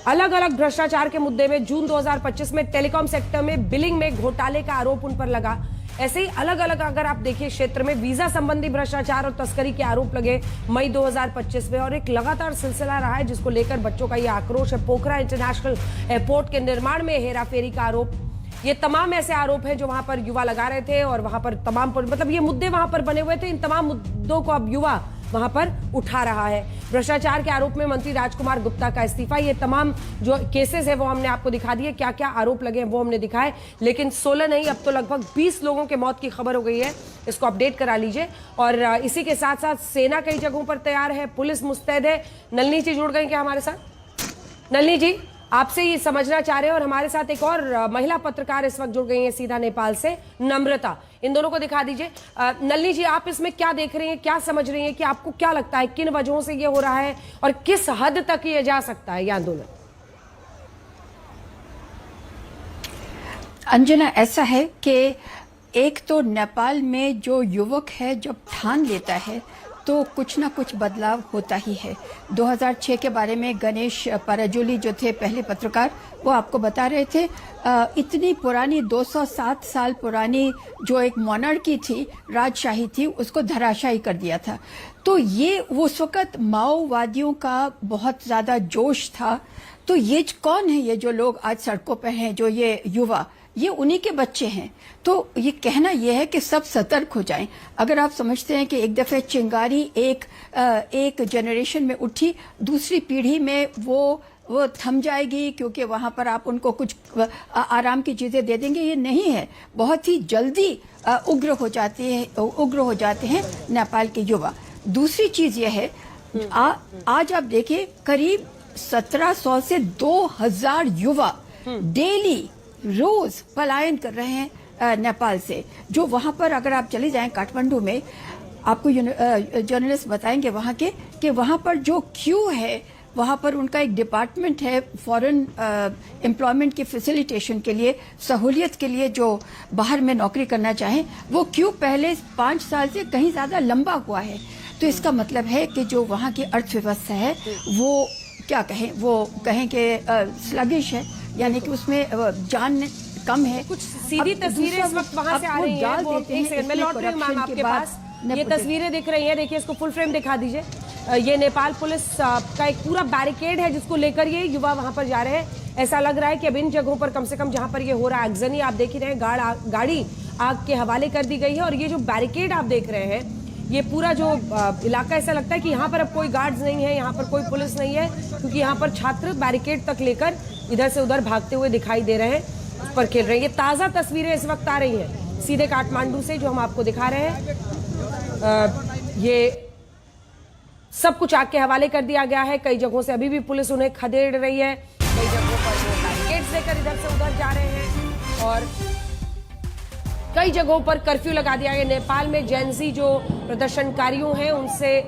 अलग अलग भ्रष्टाचार के मुद्दे में जून 2025 में टेलीकॉम सेक्टर में बिलिंग में घोटाले का आरोप उन पर लगा। ऐसे ही अलग अलग अगर आप देखिए क्षेत्र में वीजा संबंधी भ्रष्टाचार और तस्करी के आरोप लगे मई 2025 में, और एक लगातार सिलसिला रहा है जिसको लेकर बच्चों का ये आक्रोश है। पोखरा इंटरनेशनल एयरपोर्ट के निर्माण में हेराफेरी का आरोप, ये तमाम ऐसे आरोप हैं जो वहां पर युवा लगा रहे थे और वहां पर तमाम मतलब ये मुद्दे वहां पर बने हुए थे। इन तमाम मुद्दों को अब युवा वहां पर उठा रहा है। भ्रष्टाचार के आरोप में मंत्री राजकुमार गुप्ता का इस्तीफा, ये तमाम जो केसेस है वो हमने आपको दिखा दिए, क्या क्या आरोप लगे हैं वो हमने दिखाए। लेकिन 16 नहीं, अब तो लगभग 20 लोगों के मौत की खबर हो गई है, इसको अपडेट करा लीजिए। और इसी के साथ साथ सेना कई जगहों पर तैयार है, पुलिस मुस्तैद है। नलिनी जी जुड़ गई क्या हमारे साथ? नलिनी जी, आपसे ये समझना चाह रहे हैं, और हमारे साथ एक और महिला पत्रकार इस वक्त जुड़ गई हैं सीधा नेपाल से, नम्रता। इन दोनों को दिखा दीजिए। नलिनी जी, आप इसमें क्या देख रही हैं, क्या समझ रही हैं, कि आपको क्या लगता है किन वजहों से ये हो रहा है और किस हद तक ये जा सकता है ये आंदोलन? अंजना, ऐसा है कि एक तो नेपाल में जो युवक है जब ठान लेता है तो कुछ ना कुछ बदलाव होता ही है। 2006 के बारे में गणेश पराजुली जो थे पहले पत्रकार, वो आपको बता रहे थे इतनी पुरानी 207 साल पुरानी जो एक मोनार्की थी, राजशाही थी, उसको धराशायी कर दिया था। तो ये उस वक्त माओवादियों का बहुत ज्यादा जोश था। तो ये कौन है ये जो लोग आज सड़कों पर हैं, जो ये युवा, ये उन्हीं के बच्चे हैं। तो ये कहना यह है कि सब सतर्क हो जाएं। अगर आप समझते हैं कि एक दफे चिंगारी एक जनरेशन में उठी, दूसरी पीढ़ी में वो थम जाएगी क्योंकि वहां पर आप उनको कुछ आराम की चीजें दे देंगे, ये नहीं है। बहुत ही जल्दी उग्र हो जाते हैं नेपाल के युवा। दूसरी चीज यह है, आज आप देखिए करीब 1700 से 2000 युवा डेली रोज पलायन कर रहे हैं नेपाल से। जो वहां पर अगर आप चले जाएं काठमांडू में, आपको जर्नलिस्ट बताएंगे वहां के कि वहां पर जो क्यू है, वहां पर उनका एक डिपार्टमेंट है फॉरेन एम्प्लॉयमेंट के फैसिलिटेशन के लिए, सहूलियत के लिए, जो बाहर में नौकरी करना चाहें, वो क्यू पहले 5 साल से कहीं ज्यादा लंबा हुआ है। तो इसका मतलब है कि जो वहां की अर्थव्यवस्था है वो क्या कहें, वो कहें कि स्लगिश है, यानी कि उसमें जान कम है। कुछ सीधी तस्वीरें इस वक्त वहां से आ रही हैं। वो एक सेकंड में लौट रही हूं मैम आपके पास। ये तस्वीरें दिख रही हैं, देखिए इसको फुल फ्रेम दिखा दीजिए। ये नेपाल पुलिस का एक पूरा बैरिकेड है जिसको लेकर ये युवा वहां पर जा रहे हैं। ऐसा लग रहा है कि अब इन जगहों पर कम से कम जहां पर ये हो रहा है, अगजनी आप देख ही रहे हैं, गाड़ी आग के हवाले कर दी गई है। और ये जो बैरिकेड आप देख रहे हैं, ये पूरा जो इलाका, ऐसा लगता है कि यहाँ पर अब कोई गार्ड्स नहीं है, यहाँ पर कोई पुलिस नहीं है, क्योंकि यहाँ पर छात्र बैरिकेड तक लेकर इधर से उधर भागते हुए दिखाई दे रहे हैं, उस पर खेल रहे हैं। ये ताज़ा तस्वीरें इस वक्त आ रही हैं सीधे काठमांडू से, जो हम आपको दिखा रहे हैं। ये सब कुछ आग के हवाले कर दिया गया है। कई जगहों से अभी भी पुलिस उन्हें खदेड़ रही है, कई जगहों पर वो बैरिकेड्स लेकर इधर से उधर जा रहे हैं, और कई जगहों पर कर्फ्यू लगा दिया गया। नेपाल में जेनजी जो प्रदर्शनकारियों हैं उनसे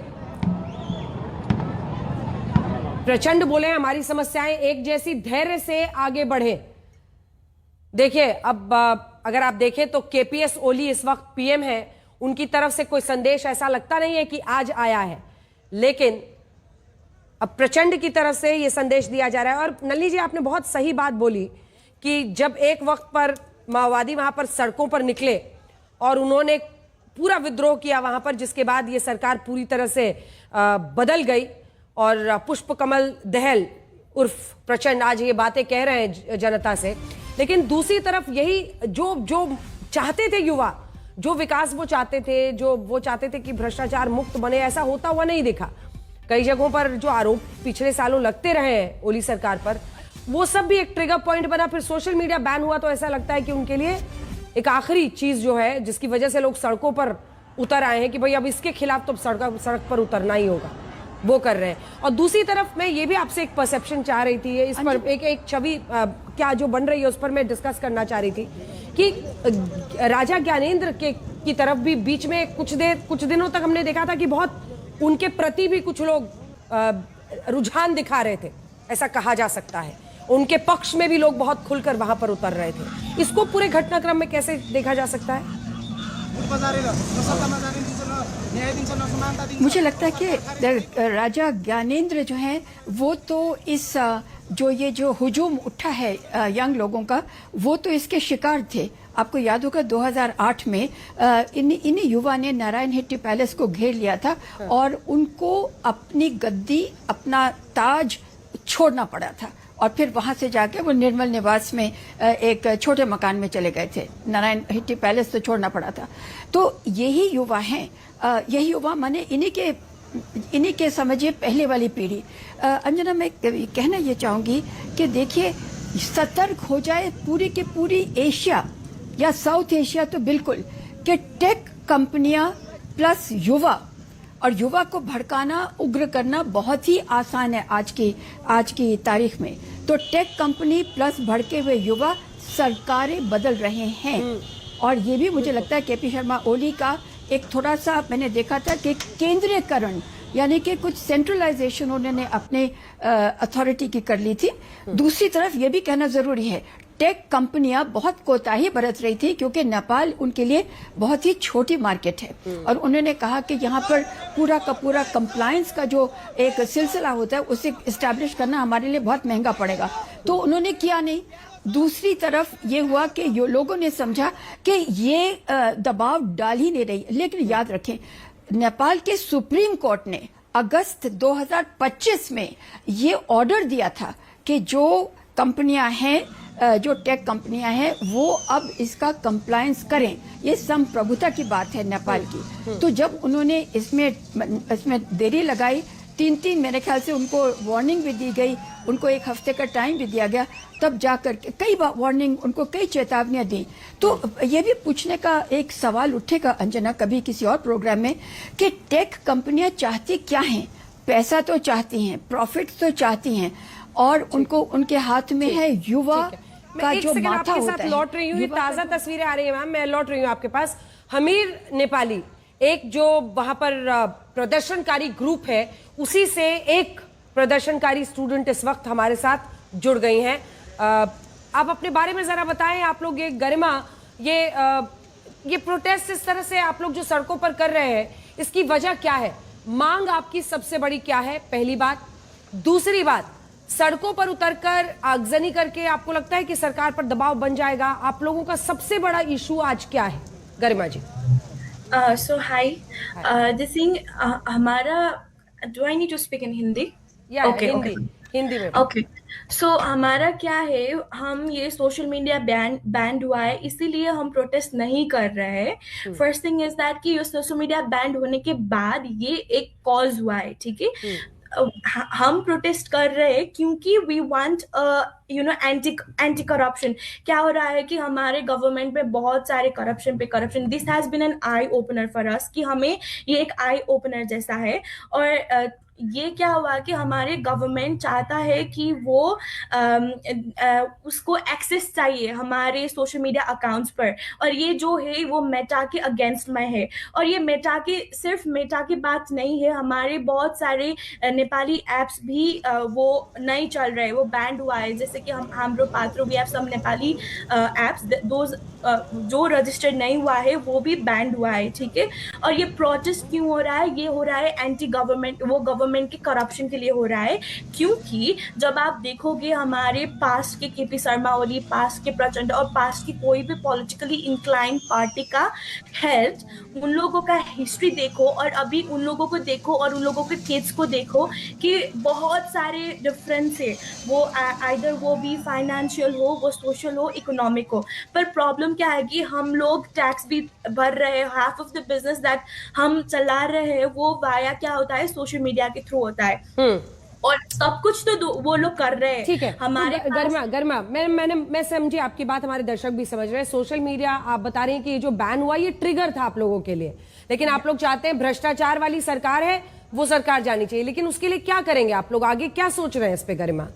प्रचंड बोले, हमारी समस्याएं एक जैसी, धैर्य से आगे बढ़े। देखिए, अब अगर आप देखें तो केपीएस ओली इस वक्त पीएम है, उनकी तरफ से कोई संदेश ऐसा लगता नहीं है कि आज आया है, लेकिन अब प्रचंड की तरफ से यह संदेश दिया जा रहा है। और नलिनी जी, आपने बहुत सही बात बोली कि जब एक वक्त पर माओवादी वहां पर सड़कों पर निकले और उन्होंने पूरा विद्रोह किया वहां पर, जिसके बाद ये सरकार पूरी तरह से बदल गई और पुष्प कमल दहल उर्फ प्रचंड आज ये बातें कह रहे हैं जनता से। लेकिन दूसरी तरफ यही जो चाहते थे युवा, जो विकास वो चाहते थे, जो वो चाहते थे कि भ्रष्टाचार मुक्त बने, ऐसा होता हुआ नहीं दिखा। कई जगहों पर जो आरोप पिछले सालों लगते रहे हैं ओली सरकार पर, वो सब भी एक ट्रिगर पॉइंट बना। फिर सोशल मीडिया बैन हुआ तो ऐसा लगता है कि उनके लिए एक आखिरी चीज जो है, जिसकी वजह से लोग सड़कों पर उतर आए हैं कि भाई अब इसके खिलाफ तो सड़क पर उतरना ही होगा, वो कर रहे हैं। और दूसरी तरफ मैं ये भी आपसे एक परसेप्शन चाह रही थी, इस पर एक छवि क्या जो बन रही है उस पर मैं डिस्कस करना चाह रही थी कि राजा ज्ञानेंद्र की तरफ भी बीच में कुछ दिनों तक हमने देखा था कि बहुत उनके प्रति भी कुछ लोग रुझान दिखा रहे थे, ऐसा कहा जा सकता है। उनके पक्ष में भी लोग बहुत खुलकर वहां पर उतर रहे थे। इसको पूरे घटनाक्रम में कैसे देखा जा सकता है? मुझे लगता है कि राजा ज्ञानेंद्र जो हैं वो तो इस जो हुजूम उठा है यंग लोगों का, वो तो इसके शिकार थे। आपको याद होगा 2008 में इन्हीं युवा ने नारायण हिट्टी पैलेस को घेर लिया था और उनको अपनी गद्दी, अपना ताज छोड़ना पड़ा था और फिर वहां से जाके वो निर्मल निवास में एक छोटे मकान में चले गए थे। नारायण हिट्टी पैलेस तो छोड़ना पड़ा था। तो यही युवा हैं, यही युवा माने इन्हीं के समझिए पहले वाली पीढ़ी। अंजना, मैं कहना ये चाहूंगी कि देखिए, सतर्क हो जाए पूरी की पूरी एशिया या साउथ एशिया तो बिल्कुल, कि टेक कंपनियां प्लस युवा, और युवा को भड़काना, उग्र करना बहुत ही आसान है आज की तारीख में। तो टेक कंपनी प्लस भड़के हुए युवा सरकारें बदल रहे हैं। और ये भी मुझे लगता है केपी शर्मा ओली का एक थोड़ा सा मैंने देखा था कि केंद्रीयकरण, यानी कि कुछ सेंट्रलाइजेशन उन्होंने अपने अथॉरिटी की कर ली थी। दूसरी तरफ ये भी कहना जरूरी है, टेक कंपनियां बहुत कोताही बरत रही थी क्योंकि नेपाल उनके लिए बहुत ही छोटी मार्केट है और उन्होंने कहा कि यहाँ पर पूरा का पूरा कंप्लायंस का जो एक सिलसिला होता है उसे इस्टेब्लिश करना हमारे लिए बहुत महंगा पड़ेगा, तो उन्होंने किया नहीं। दूसरी तरफ ये हुआ कि लोगों ने समझा कि ये दबाव डाल ही नहीं रही। लेकिन याद रखें, नेपाल के सुप्रीम कोर्ट ने अगस्त 2025 में ये ऑर्डर दिया था कि जो कंपनियां हैं, जो टेक कंपनियां हैं, वो अब इसका कंप्लायंस करें। ये संप्रभुता की बात है नेपाल की। तो जब उन्होंने इसमें देरी लगाई, 3 मेरे ख्याल से उनको वार्निंग भी दी गई, उनको 1 हफ्ते का टाइम भी दिया गया, तब जाकर के कई बार वार्निंग, उनको कई चेतावनियां दी। तो ये भी पूछने का एक सवाल उठेगा अंजना कभी किसी और प्रोग्राम में कि टेक कंपनियां चाहती क्या हैं? पैसा तो चाहती हैं, प्रॉफिट तो चाहती हैं, और उनको उनके हाथ में है युवा का जो माथा होता है। लौट रही हूँ, ये ताजा तस्वीरें आ रही है मैम, मैं लौट रही हूँ आपके पास। हमीर नेपाली, एक जो वहां पर प्रदर्शनकारी ग्रुप है, उसी से एक प्रदर्शनकारी स्टूडेंट इस वक्त हमारे साथ जुड़ गई हैं। आप अपने बारे में जरा बताएं। आप लोग ये गरिमा, ये प्रोटेस्ट इस तरह से आप लोग जो सड़कों पर कर रहे हैं, इसकी वजह क्या है? मांग आपकी सबसे बड़ी क्या है, पहली बात। दूसरी बात, सड़कों पर उतरकर आगजनी करके आपको लगता है कि सरकार पर दबाव बन जाएगा? आप लोगों का सबसे बड़ा इशू आज क्या है, गरिमा जी? So hi, this thing हमारा, do I need to speak in Hindi? Yeah, okay, Hindi में। Okay, so हमारा क्या है, हम ये सोशल मीडिया बैंड हुआ है, इसीलिए हम प्रोटेस्ट नहीं कर रहे हैं। फर्स्ट थिंग इज दैट कि ये सोशल मीडिया बैंड होने के बाद ये एक कॉज हुआ है, ठीक है। हम प्रोटेस्ट कर रहे हैं क्योंकि वी वांट एंटी करप्शन। क्या हो रहा है कि हमारे गवर्नमेंट में बहुत सारे corruption, this has been an eye opener for us, कि हमें ये एक आई ओपनर जैसा है। और ये क्या हुआ कि हमारे गवर्नमेंट चाहता है कि वो उसको एक्सेस चाहिए हमारे सोशल मीडिया अकाउंट्स पर, और ये जो है वो मेटा के अगेंस्ट में है। और ये सिर्फ मेटा की बात नहीं है, हमारे बहुत सारे नेपाली एप्स भी वो नहीं चल रहे, वो बैंड हुआ है। जैसे कि Hamro Patro, we have some Nepali apps, those जो रजिस्टर्ड नहीं हुआ है वो भी बैंड हुआ है, ठीक है। और ये प्रोटेस्ट क्यों हो रहा है? ये हो रहा है एंटी गवर्नमेंट, वो गवर्नमेंट के करप्शन के लिए हो रहा है। क्योंकि जब आप देखोगे हमारे पास्ट के केपी शर्मा ओली, पास्ट के प्रचंड और पास्ट की कोई भी पॉलिटिकली इंक्लाइन पार्टी का हेल्थ, उन लोगों का हिस्ट्री देखो और अभी उन लोगों को देखो और उन लोगों के किड्स को देखो कि बहुत सारे डिफरेंस है। वो आइदर वो भी फाइनेंशियल हो, वो सोशल हो, इकोनॉमिक हो। पर प्रॉब्लम क्या है कि हम लोग टैक्स भी भर रहे हैं, half of the business that हम चला रहे हैं वो वाया क्या होता है, सोशल मीडिया के थ्रू होता है। और सब कुछ तो वो लोग कर रहे हैं। ठीक है, हमारे गरिमा, मैं समझी आपकी बात, हमारे दर्शक भी समझ रहे हैं। सोशल मीडिया, आप बता रहे हैं कि ये जो बैन हुआ ये ट्रिगर था आप लोगों के लिए, लेकिन आप लोग चाहते हैं भ्रष्टाचार वाली सरकार है, वो सरकार जानी चाहिए। लेकिन उसके लिए क्या करेंगे आप लोग, आगे क्या सोच रहे हैं इस पे गरिमा?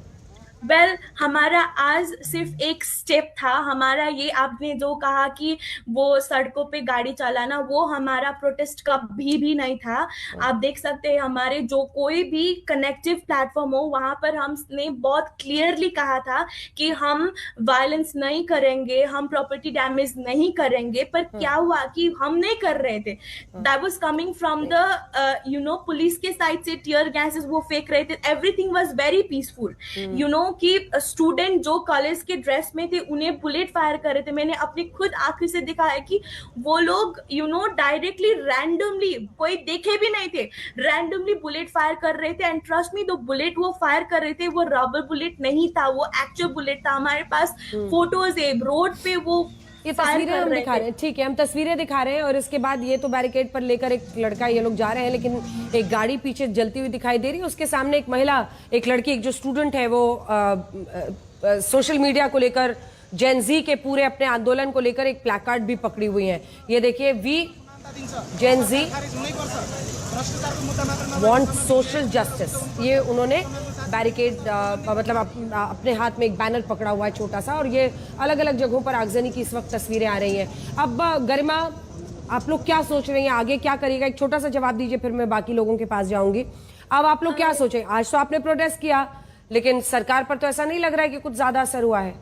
वेल हमारा आज सिर्फ एक स्टेप था हमारा, ये आपने जो कहा कि वो सड़कों पे गाड़ी चलाना, वो हमारा प्रोटेस्ट कभी भी नहीं था। आप देख सकते हैं हमारे जो कोई भी कनेक्टिव प्लेटफॉर्म हो वहां पर हमने बहुत क्लियरली कहा था कि हम वायलेंस नहीं करेंगे, हम प्रॉपर्टी डैमेज नहीं करेंगे। पर क्या हुआ कि हम नहीं कर रहे थे, that was coming from the police के साइड से टीयर गैसेस वो फेंक रहे थे। एवरीथिंग वाज वेरी पीसफुल, कि स्टूडेंट जो कॉलेज के ड्रेस में थे उन्हें बुलेट फायर कर रहे थे। मैंने अपनी खुद आंखों से देखा है कि वो लोग डायरेक्टली रैंडमली, कोई देखे भी नहीं थे, रैंडमली बुलेट फायर कर रहे थे। एंड ट्रस्ट मी, दो बुलेट वो फायर कर रहे थे वो रबर बुलेट नहीं था, वो एक्चुअल बुलेट था। हमारे पास फोटोज है, रोड पे वो ये तस्वीरें हम दिखा रहे हैं, ठीक है, हम तस्वीरें दिखा रहे हैं। और इसके बाद ये तो बैरिकेड पर लेकर एक लड़का ये लोग जा रहे हैं, लेकिन एक गाड़ी पीछे जलती हुई दिखाई दे रही है। उसके सामने एक महिला, एक लड़की, एक जो स्टूडेंट है वो सोशल मीडिया को लेकर, जेन जी के पूरे अपने आंदोलन को लेकर एक प्लैकार्ड भी पकड़ी हुई है। ये देखिए, we Gen Z want social justice, ये उन्होंने बैरिकेड मतलब अपने हाथ में एक बैनर पकड़ा हुआ है छोटा सा। और ये अलग अलग जगहों पर आगजनी की इस वक्त तस्वीरें आ रही हैं। अब गरिमा, आप लोग क्या सोच रहे हैं, आगे क्या करिएगा? एक छोटा सा जवाब दीजिए, फिर मैं बाकी लोगों के पास जाऊंगी। अब आप लोग क्या सोचें? आज तो आपने प्रोटेस्ट किया, लेकिन सरकार पर तो ऐसा नहीं लग रहा है कि कुछ ज्यादा असर हुआ है।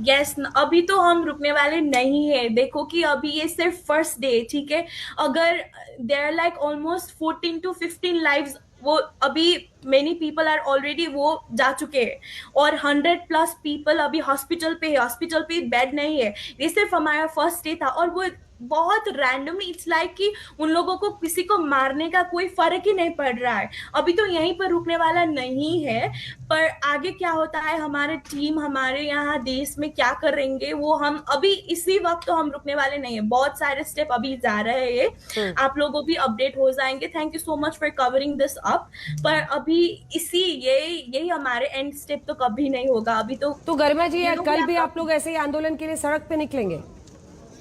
यस, अभी तो हम रुकने वाले नहीं है। देखो कि अभी ये सिर्फ फर्स्ट डे, ठीक है। अगर there are like almost 14 to 15 lives, वो अभी मेनी पीपल आर ऑलरेडी वो जा चुके हैं, और 100+ पीपल अभी हॉस्पिटल पे है, हॉस्पिटल पे बेड नहीं है। ये सिर्फ हमारा फर्स्ट डे था, और वो बहुत रैंडमली, इट्स लाइक कि उन लोगों को किसी को मारने का कोई फर्क ही नहीं पड़ रहा है। अभी तो यहीं पर रुकने वाला नहीं है, पर आगे क्या होता है, हमारे टीम हमारे यहाँ देश में क्या करेंगे वो हम अभी इसी वक्त तो हम रुकने वाले नहीं है। बहुत सारे स्टेप अभी जा रहे हैं, आप लोगों भी अपडेट हो जाएंगे। Thank you so much for covering this up. पर अभी यही हमारे एंड स्टेप तो कभी नहीं होगा। अभी तो गरिमा जी, कल भी आप लोग ऐसे ही आंदोलन के लिए सड़क पे निकलेंगे?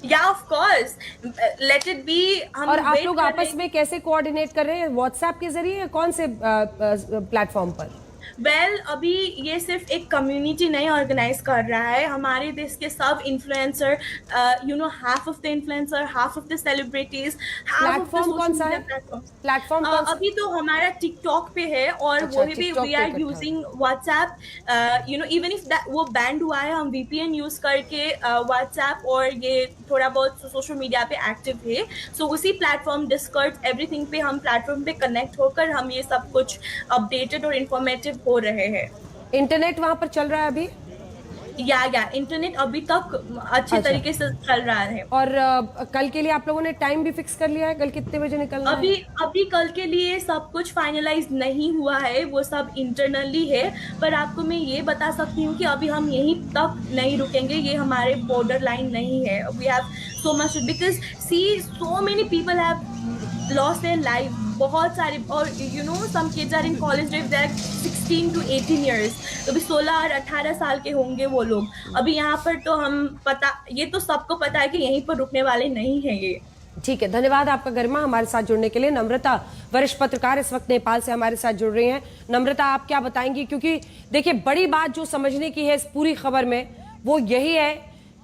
या of course, let it be. और आप लोग आपस में कैसे कोऑर्डिनेट कर रहे हैं? व्हाट्सएप के जरिए या कौन से प्लेटफॉर्म पर? वेल अभी ये सिर्फ एक कम्युनिटी नहीं ऑर्गेनाइज कर रहा है, हमारे देश के सब influencer, half of the influencer, half of the celebrities. Platform कौन सा है? प्लेटफॉर्म अभी तो हमारा टिकटॉक पे है, और वो भी we are using WhatsApp. Even if वो बैंड हुआ है, हम VPN यूज करके व्हाट्सएप और ये थोड़ा बहुत सोशल मीडिया पे एक्टिव है। सो उसी प्लेटफॉर्म, डिस्कॉर्ड, एवरीथिंग पे हम प्लेटफॉर्म पे कनेक्ट होकर हम ये सब कुछ अपडेटेड और इन्फॉर्मेटिव हो रहे हैं। इंटरनेट वहां पर चल रहा है अभी? या इंटरनेट अभी तक अच्छे तरीके से चल रहा है। और कल के लिए आप लोगों ने टाइम भी फिक्स कर लिया है? कल कितने बजे निकलना है? अभी कल के लिए सब कुछ फाइनलाइज नहीं हुआ है, वो सब इंटरनली है। पर आपको मैं ये बता सकती हूँ कि अभी हम यहीं तक नहीं रुकेंगे, ये हमारे बॉर्डर लाइन नहीं है। We have so much, because see so many people have lost their life, बहुत सारे। और some kids are in college, they are 16 to 18 years, तो भी 16 और 18 साल के होंगे वो लोग। अभी यहाँ पर तो ये तो सबको पता है कि यहीं पर रुकने वाले नहीं हैं ये। ठीक है, धन्यवाद आपका गरिमा, हमारे साथ जुड़ने के लिए। नम्रता, वरिष्ठ पत्रकार, इस वक्त नेपाल से हमारे साथ जुड़ रही हैं। नम्रता, आप क्या बताएंगी? क्योंकि देखिए, बड़ी बात जो समझने की है इस पूरी खबर में वो यही है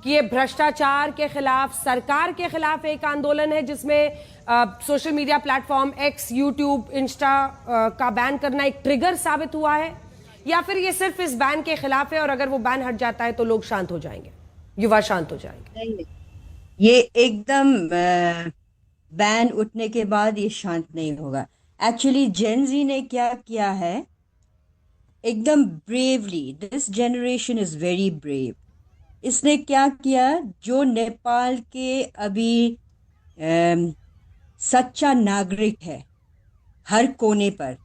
कि ये भ्रष्टाचार के खिलाफ, सरकार के खिलाफ एक आंदोलन है, जिसमें social media platform X, YouTube, Insta का बैन करना एक ट्रिगर साबित हुआ है, या फिर ये सिर्फ इस बैन के खिलाफ है और अगर वो बैन हट जाता है तो लोग शांत हो जाएंगे, युवा शांत हो जाएंगे? नहीं, ये एकदम बैन उठने के बाद ये शांत नहीं होगा। एक्चुअली जेन जी ने क्या किया है, एकदम bravely, this generation is very brave. इसने क्या किया, जो नेपाल के अभी सच्चा नागरिक है हर कोने पर,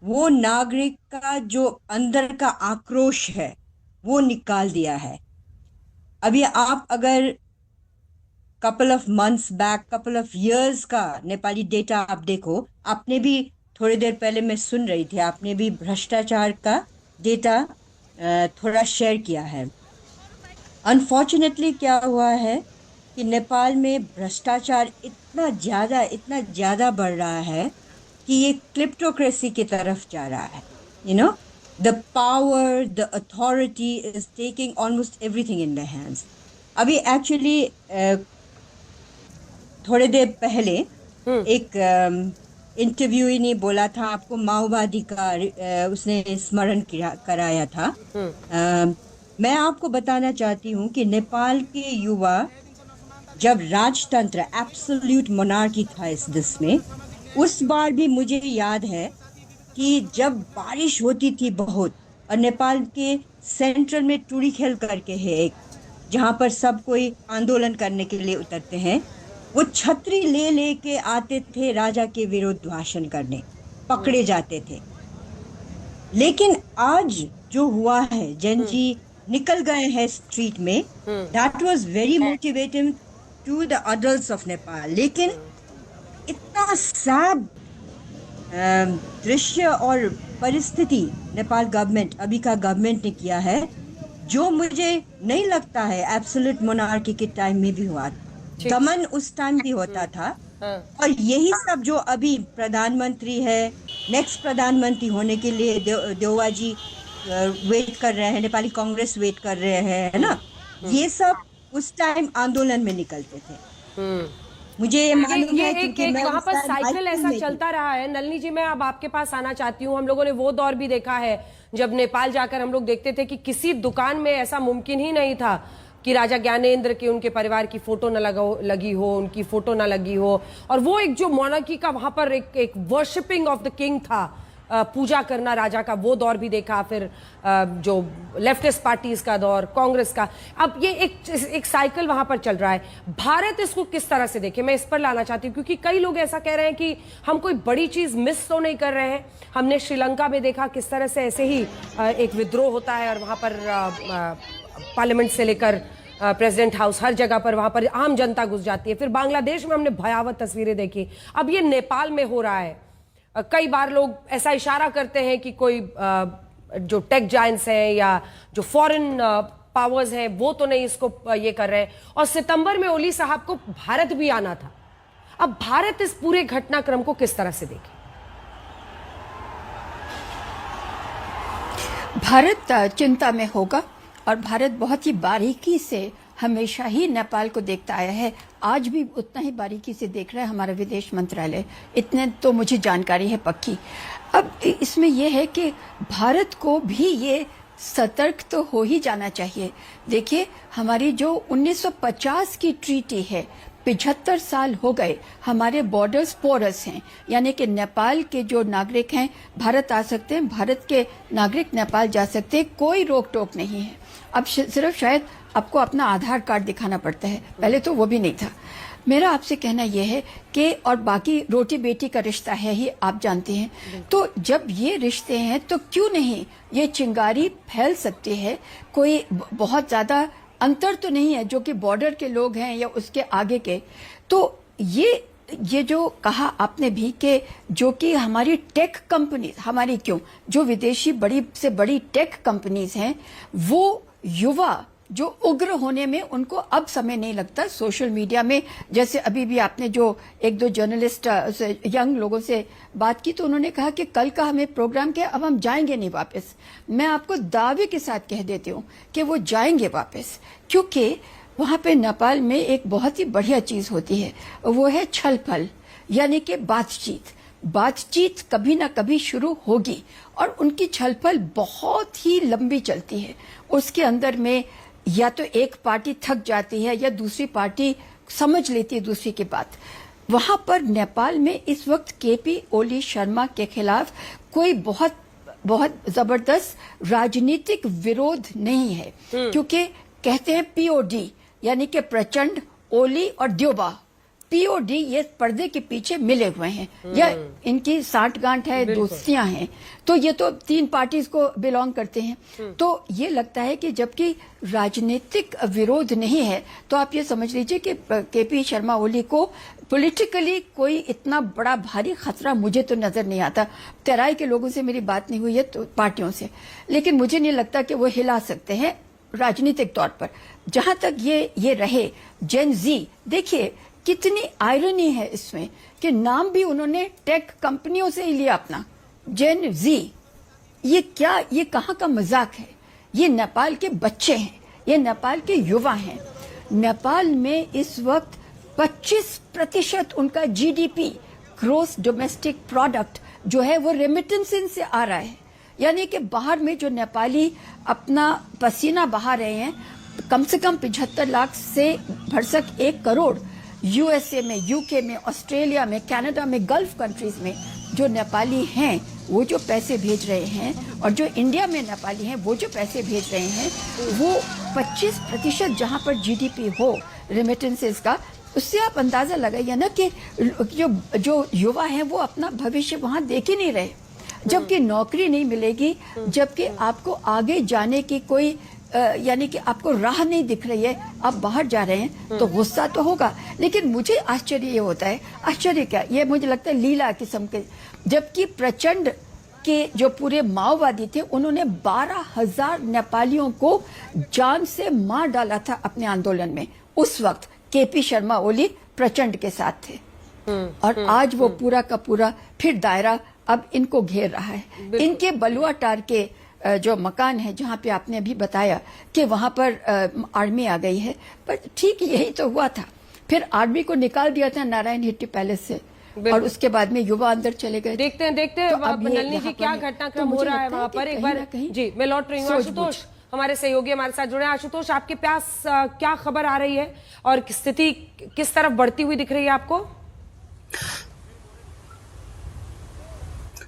वो नागरिक का जो अंदर का आक्रोश है वो निकाल दिया है। अभी आप अगर couple of months back, couple of years का नेपाली डेटा आप देखो, आपने भी थोड़ी देर पहले मैं सुन रही थी, आपने भी भ्रष्टाचार का डेटा थोड़ा शेयर किया है। अनफॉर्चुनेटली क्या हुआ है कि नेपाल में भ्रष्टाचार इतना ज़्यादा बढ़ रहा है कि ये क्लिप्टोक्रेसी की तरफ जा रहा है। the power, the authority is taking almost everything in their hands. अभी एक्चुअली थोड़े देर पहले एक इंटरव्यूई ने बोला था आपको माओवादी का उसने स्मरण कराया था। मैं आपको बताना चाहती हूँ कि नेपाल के युवा जब राजतंत्र एब्सोल्यूट मोनार्की था इस देश में, उस बार भी मुझे याद है कि जब बारिश होती थी बहुत, और नेपाल के सेंट्रल में टूरी खेल करके है एक, जहाँ पर सब कोई आंदोलन करने के लिए उतरते हैं, वो छतरी ले लेके आते थे राजा के विरुद्ध भाषण करने, पकड़े जाते थे। लेकिन आज जो हुआ है, जैन जी निकल गए हैं स्ट्रीट में, that was very motivating to the adults of Nepal. लेकिन इतना सैड दृश्य और परिस्थिति नेपाल गवर्नमेंट, अभी का गवर्नमेंट ने किया है, जो मुझे नहीं लगता है एब्सोल्यूट मोनार्की के टाइम में भी हुआ। दमन उस टाइम भी होता था। और यही सब जो अभी प्रधानमंत्री है, नेक्स्ट प्रधानमंत्री होने के लिए देवा जी वेट कर रहे हैं, नेपाली कांग्रेस वेट कर रहे हैं, है ना, ये सब उस टाइम आंदोलन में निकलते थे। मुझे ये मालूम है क्योंकि मैं वहाँ पर साइकिल ऐसा चलता रहा है। नलिनी जी, मैं अब आपके पास आना चाहती हूँ। हम लोगों ने वो दौर भी देखा है जब नेपाल जाकर हम लोग देखते थे कि किसी दुकान में ऐसा मुमकिन ही नहीं था कि राजा ज्ञानेंद्र की, उनके परिवार की फोटो न लगी हो, उनकी फोटो न लगी हो। और वो एक जो मोनार्की का वहां पर एक वर्शिपिंग ऑफ द किंग था, पूजा करना राजा का, वो दौर भी देखा। फिर जो लेफ्टिस्ट पार्टीज का दौर, कांग्रेस का, अब ये एक साइकिल वहां पर चल रहा है। भारत इसको किस तरह से देखे, मैं इस पर लाना चाहती हूँ, क्योंकि कई लोग ऐसा कह रहे हैं कि हम कोई बड़ी चीज मिस तो नहीं कर रहे हैं। हमने श्रीलंका में देखा किस तरह से ऐसे ही एक विद्रोह होता है और वहां पर पार्लियामेंट से लेकर प्रेसिडेंट हाउस, हर जगह पर वहां पर आम जनता घुस जाती है। फिर बांग्लादेश में हमने भयावह तस्वीरें देखी। अब ये नेपाल में हो रहा है। कई बार लोग ऐसा इशारा करते हैं कि कोई जो टेक जायंट्स हैं या जो फॉरेन पावर्स हैं वो तो नहीं इसको ये कर रहे हैं। और सितंबर में ओली साहब को भारत भी आना था। अब भारत इस पूरे घटनाक्रम को किस तरह से देखे? भारत चिंता में होगा और भारत बहुत ही बारीकी से हमेशा ही नेपाल को देखता आया है। आज भी उतना ही बारीकी से देख रहा है हमारा विदेश मंत्रालय। इतने तो मुझे जानकारी है पक्की। अब इसमें यह है कि भारत को भी ये सतर्क तो हो ही जाना चाहिए। देखिए, हमारी जो 1950 की ट्रीटी है, 75 साल हो गए, हमारे बॉर्डर्स पोरस हैं, यानी कि नेपाल के जो नागरिक हैं भारत आ सकते हैं, भारत के नागरिक नेपाल जा सकते हैं, कोई रोक टोक नहीं है। अब सिर्फ शायद आपको अपना आधार कार्ड दिखाना पड़ता है, पहले तो वो भी नहीं था। मेरा आपसे कहना यह है कि, और बाकी रोटी बेटी का रिश्ता है ही, आप जानते हैं, तो जब ये रिश्ते हैं तो क्यों नहीं ये चिंगारी फैल सकती है। कोई बहुत ज्यादा अंतर तो नहीं है जो कि बॉर्डर के लोग हैं या उसके आगे के। तो ये जो कहा आपने भी कि जो कि हमारी टेक कंपनीज, हमारी क्यों, जो विदेशी बड़ी से बड़ी टेक कंपनीज हैं, वो युवा जो उग्र होने में उनको अब समय नहीं लगता। सोशल मीडिया में, जैसे अभी भी आपने जो एक दो जर्नलिस्ट यंग लोगों से बात की, तो उन्होंने कहा कि कल का हमें प्रोग्राम किया, अब हम जाएंगे नहीं वापस। मैं आपको दावे के साथ कह देती हूँ कि वो जाएंगे वापस, क्योंकि वहां पे नेपाल में एक बहुत ही बढ़िया चीज होती है, वो है छल फल, यानी कि बातचीत कभी ना कभी शुरू होगी और उनकी छलफल बहुत ही लंबी चलती है। उसके अंदर में या तो एक पार्टी थक जाती है या दूसरी पार्टी समझ लेती है दूसरी की बात। वहां पर नेपाल में इस वक्त केपी ओली शर्मा के खिलाफ कोई बहुत जबरदस्त राजनीतिक विरोध नहीं है, क्योंकि कहते हैं पीओडी, यानी कि प्रचंड, ओली और द्योबा, पीओडी ये पर्दे के पीछे मिले हुए हैं या इनकी साठगांठ है, दोस्तियां हैं। तो ये तो तीन पार्टीज को बिलोंग करते हैं। तो ये लगता है कि जबकि राजनीतिक विरोध नहीं है, तो आप ये समझ लीजिए कि केपी शर्मा ओली को पॉलिटिकली कोई इतना बड़ा भारी खतरा मुझे तो नजर नहीं आता। तराई के लोगों से मेरी बात नहीं हुई है, तो पार्टियों से, लेकिन मुझे नहीं लगता कि वो हिला सकते हैं राजनीतिक तौर पर। जहां तक ये रहे जेन जी, देखिए कितनी आयरनी है इसमें कि नाम भी उन्होंने टेक कंपनियों से ही लिया अपना, जेन जी। ये कहाँ का मजाक है? ये नेपाल के बच्चे हैं, ये नेपाल के युवा हैं। नेपाल में इस वक्त 25% उनका जीडीपी, ग्रोस डोमेस्टिक प्रोडक्ट जो है वो रेमिटेंस से आ रहा है। यानी कि बाहर में जो नेपाली अपना पसीना बहा रहे हैं, कम से कम 75 लाख से भरसक 1 करोड़ यूएसए में, यूके में, ऑस्ट्रेलिया में, कनाडा में, गल्फ कंट्रीज में जो नेपाली हैं वो जो पैसे भेज रहे हैं, और जो इंडिया में नेपाली हैं वो जो पैसे भेज रहे हैं, वो 25% जहां पर जीडीपी हो रेमिटेंसेस का, उससे आप अंदाजा लगाइए ना कि जो युवा हैं वो अपना भविष्य वहां देख ही नहीं रहे। जबकि नौकरी नहीं मिलेगी, जबकि आपको आगे जाने की कोई यानी कि आपको राह नहीं दिख रही है, आप बाहर जा रहे हैं, तो गुस्सा तो होगा। लेकिन मुझे आश्चर्य ये होता है, आश्चर्य क्या, ये मुझे लगता है लीला किस्म के, जबकि प्रचंड के जो पूरे माओवादी थे उन्होंने 12,000 नेपालियों को जान से मार डाला था अपने आंदोलन में। उस वक्त केपी शर्मा ओली प्रचंड के साथ थे, और आज वो पूरा का पूरा फिर दायरा अब इनको घेर रहा है। इनके बलुआटार के जो मकान है, जहाँ पे आपने अभी बताया कि वहां पर आर्मी आ गई है, पर ठीक यही तो हुआ था। फिर आर्मी को निकाल दिया था नारायण हिट्टी पैलेस से, और उसके बाद में युवा अंदर चले गए। देखते हैं तो नलिनी जी क्या घटनाक्रम हो रहा है वहां पर। एक बार जी मैं लौट रही हूँ। आशुतोष हमारे सहयोगी हमारे साथ जुड़े। आशुतोष, आपके पास क्या खबर आ रही है और स्थिति किस तरफ बढ़ती हुई दिख रही है आपको?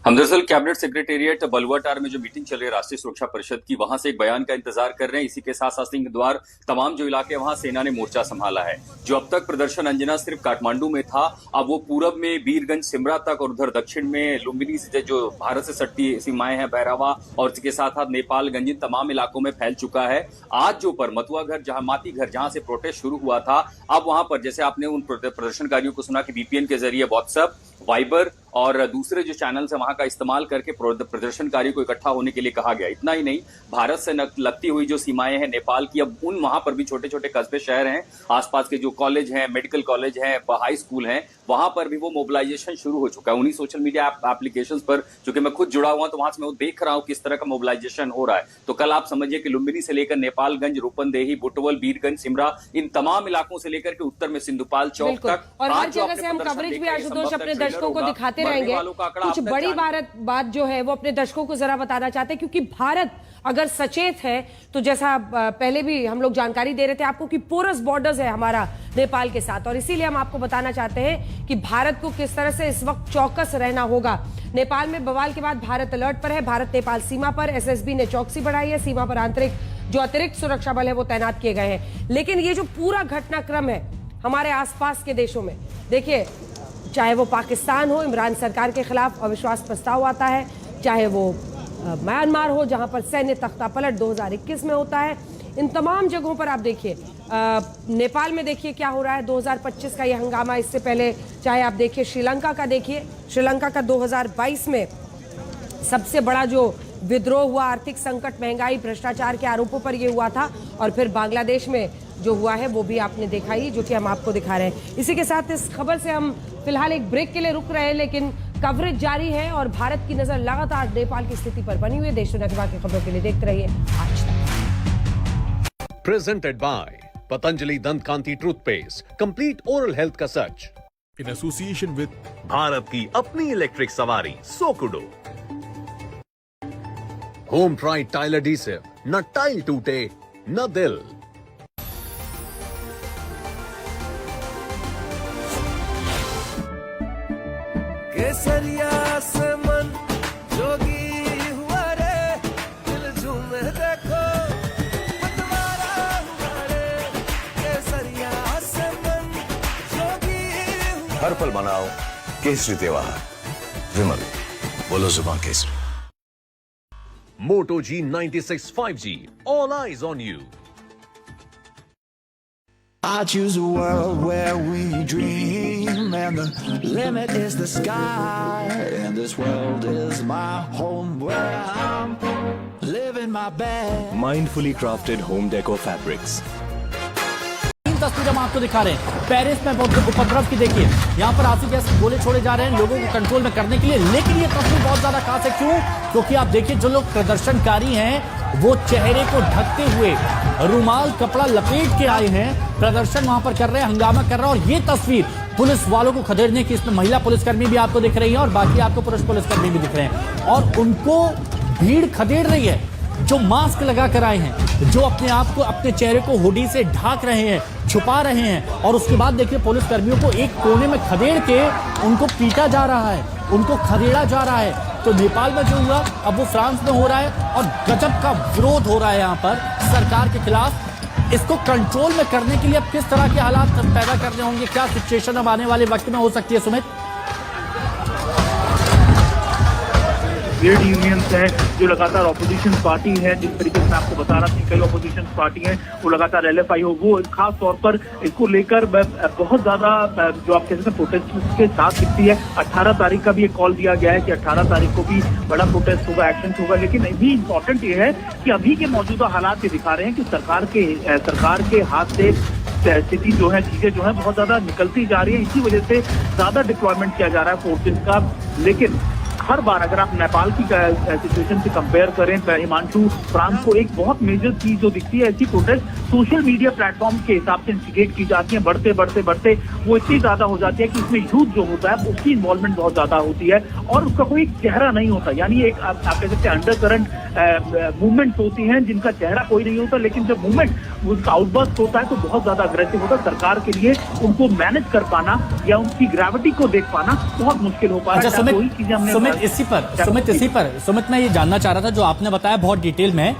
हम दरअसल कैबिनेट सेक्रेटेरिएट बलुआटार में जो मीटिंग चल रही है राष्ट्रीय सुरक्षा परिषद की, वहां से एक बयान का इंतजार कर रहे हैं। इसी के साथ साथ सिंह द्वार तमाम जो इलाके वहां सेना ने मोर्चा संभाला है। जो अब तक प्रदर्शन अंजना सिर्फ काठमांडू में था, अब वो पूरब में बीरगंज सिमरा तक और उधर दक्षिण में लुम्बिनी से जो भारत से सटती सीमाएं हैं, बैरावा और इसके साथ साथ नेपाल गंज, इन तमाम इलाकों में फैल चुका है। आज जो पर मतुआ घर, जहां माती घर, जहां से प्रोटेस्ट शुरू हुआ था, अब वहां पर जैसे आपने उन प्रदर्शनकारियों को सुना कि वीपीएन के जरिए व्हाट्सएप, वाइबर और दूसरे जो चैनल्स हैं वहां का इस्तेमाल करके प्रदर्शनकारियों को इकट्ठा होने के लिए कहा गया। इतना ही नहीं, भारत से लगती हुई जो सीमाएं हैं नेपाल की, अब उन वहां पर भी छोटे छोटे कस्बे शहर हैं, आसपास के जो कॉलेज हैं, मेडिकल कॉलेज हैं, हाई स्कूल हैं, वहां पर भी वो मोबिलाइजेशन शुरू हो चुका है। उन्हीं सोशल मीडिया एप्लीकेशंस पर, चूंकि मैं खुद जुड़ा हुआ तो वहां से मैं देख रहा हूं किस तरह का मोबिलाइजेशन हो रहा है। तो कल आप समझिए कि लुम्बिनी से लेकर नेपालगंज, रूपनदेही, बुटवल, बीरगंज, सिमरा, इन तमाम इलाकों से लेकर के उत्तर में सिंधुपाल चौक तक, और हर जगह से हम कवरेज भी आशुतोष अपने दर्शकों को दिखाते रहेंगे। कुछ बड़ी बात जो है वो अपने दर्शकों को जरा बताना चाहते हैं, क्योंकि भारत अगर सचेत है तो जैसा पहले भी हम लोग जानकारी दे रहे थे आपको कि पोरस बॉर्डर्स है हमारा नेपाल के साथ, और इसीलिए हम आपको बताना चाहते हैं कि भारत को किस तरह से इस वक्त चौकस रहना होगा। नेपाल में बवाल के बाद भारत अलर्ट पर है। भारत नेपाल सीमा पर एसएसबी ने चौकसी बढ़ाई है। सीमा पर अतिरिक्त सुरक्षा बल है वो तैनात किए गए हैं। लेकिन ये जो पूरा घटनाक्रम है हमारे आसपास के देशों में, देखिए, चाहे वो पाकिस्तान हो, इमरान सरकार के खिलाफ अविश्वास प्रस्ताव आता है, चाहे वो म्यांमार हो जहां पर सैन्य तख्तापलट 2021 में होता है, इन तमाम जगहों पर आप देखिए, नेपाल में देखिए क्या हो रहा है 2025 का ये हंगामा। इससे पहले चाहे आप देखिए श्रीलंका का, देखिए श्रीलंका का 2022 में सबसे बड़ा जो विद्रोह हुआ, आर्थिक संकट, महंगाई, भ्रष्टाचार के आरोपों पर यह हुआ था, और फिर बांग्लादेश में जो हुआ है वो भी आपने देखा ही, जो कि हम आपको दिखा रहे हैं। इसी के साथ इस खबर से हम फिलहाल एक ब्रेक के लिए रुक रहे हैं, लेकिन कवरेज जारी है और भारत की नजर लगातार नेपाल की स्थिति पर बनी हुई है। देश दुनिया के बाकी खबरों के लिए देखते रहिए आज तक। प्रेजेंटेड बाय पतंजलि दंत कांति टूथपेस्ट, कंप्लीट ओरल हेल्थ का सच, इन एसोसिएशन विद भारत की अपनी इलेक्ट्रिक सवारी सोकुडो, होम ट्राइड टाइल एडहेसिव, न टाइल टूटे न दिल। केसरिया से मन जोगी हुआ रे, दिल झूमे देखो मतवारा हुआ रे, केसरिया से मन जोगी हुआ। हर पल मनाओ केसरी त्योहार, विमल बोलो जुबान Kesari. Moto G96 5G, all eyes on you. I choose a world where we dream, and the limit is the sky, and this world is my home where I'm living my best. Mindfully crafted home decor fabrics. तस्वीर हम आपको दिखा रहे हैं Paris में उपद्रव की। देखिए यहाँ पर आंसू गैस गोले छोड़े जा रहे हैं लोगों को कंट्रोल में करने के लिए, लेकिन ये तस्वीर बहुत ज्यादा कहां से, क्यों? क्योंकि आप देखिए जो लोग प्रदर्शनकारी हैं वो चेहरे को ढकते हुए रुमाल कपड़ा लपेट के आए हैं, प्रदर्शन वहां पर कर रहे हैं, हंगामा कर रहे हैं। और ये तस्वीर पुलिस वालों को खदेड़ने की, इसमें महिला पुलिसकर्मी भी आपको दिख रही है और बाकी आपको पुरुष पुलिसकर्मी भी दिख रहे हैं और उनको भीड़ खदेड़ रही है। जो मास्क लगा कर आए हैं, जो अपने आप को, अपने चेहरे को हुडी से ढाक रहे हैं, छुपा रहे हैं, और उसके बाद देखिए पुलिस कर्मियों को एक कोने में खदेड़ के उनको पीटा जा रहा है, उनको खदेड़ा जा रहा है। तो नेपाल में जो हुआ अब वो फ्रांस में हो रहा है और गजब का विरोध हो रहा है यहाँ पर सरकार के खिलाफ। इसको कंट्रोल में करने के लिए अब किस तरह के हालात पैदा करने होंगे, क्या सिचुएशन अब आने वाले वक्त में हो सकती है सुमित? ट्रेड यूनियंस है जो लगातार ऑपोजिशन पार्टी है, जिस तरीके से मैं आपको बता रहा था कई ऑपोजिशन पार्टी है वो लगातार LFI हो, वो खास तौर पर इसको लेकर बहुत ज्यादा जो आप कहते हैं प्रोटेस्ट के साथ दिखती है। 18 तारीख का भी एक कॉल दिया गया है कि 18 तारीख को भी बड़ा प्रोटेस्ट होगा, एक्शन होगा। लेकिन अभी इम्पोर्टेंट ये है कि अभी के मौजूदा हालात ये दिखा रहे हैं कि सरकार के हाथ से स्थिति जो है, चीजें जो है बहुत ज्यादा निकलती जा रही है। इसी वजह से ज्यादा डिप्लॉयमेंट किया जा रहा है फोर्सेज का। लेकिन हर बार अगर आप नेपाल की सिचुएशन से कंपेयर करें, हिमांशु, फ्रांस को एक बहुत मेजर चीज जो दिखती है, ऐसी प्रोटेस्ट सोशल मीडिया प्लेटफॉर्म के हिसाब से इंस्टिगेट की जाती है। बढ़ते वो इतनी ज्यादा हो जाती है कि इसमें यूथ जो होता है उसकी इन्वॉल्वमेंट बहुत ज्यादा होती है और उसका कोई चेहरा नहीं होता। यानी एक आप कह सकते हैं अंडर करंट मूवमेंट्स होती हैं जिनका चेहरा कोई नहीं होता, लेकिन जब मूवमेंट उसका आउटबर्स्ट होता है तो बहुत ज्यादा अग्रेसिव होता है। सरकार के लिए उनको मैनेज कर पाना या उनकी ग्रेविटी को देख पाना बहुत मुश्किल हो पाया। अच्छा सुमित मैं ये जानना चाह रहा था, जो आपने बताया बहुत डिटेल में,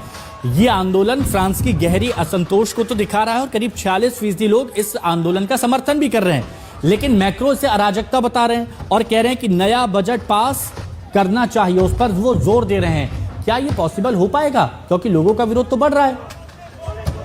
ये आंदोलन फ्रांस की गहरी असंतोष को तो दिखा रहा है और करीब 46% लोग इस आंदोलन का समर्थन भी कर रहे हैं, लेकिन मैक्रो से अराजकता बता रहे हैं और कह रहे हैं कि नया बजट पास करना चाहिए, उस पर वो जोर दे रहे हैं। क्या ये पॉसिबल हो पाएगा, क्योंकि लोगों का विरोध तो बढ़ रहा है?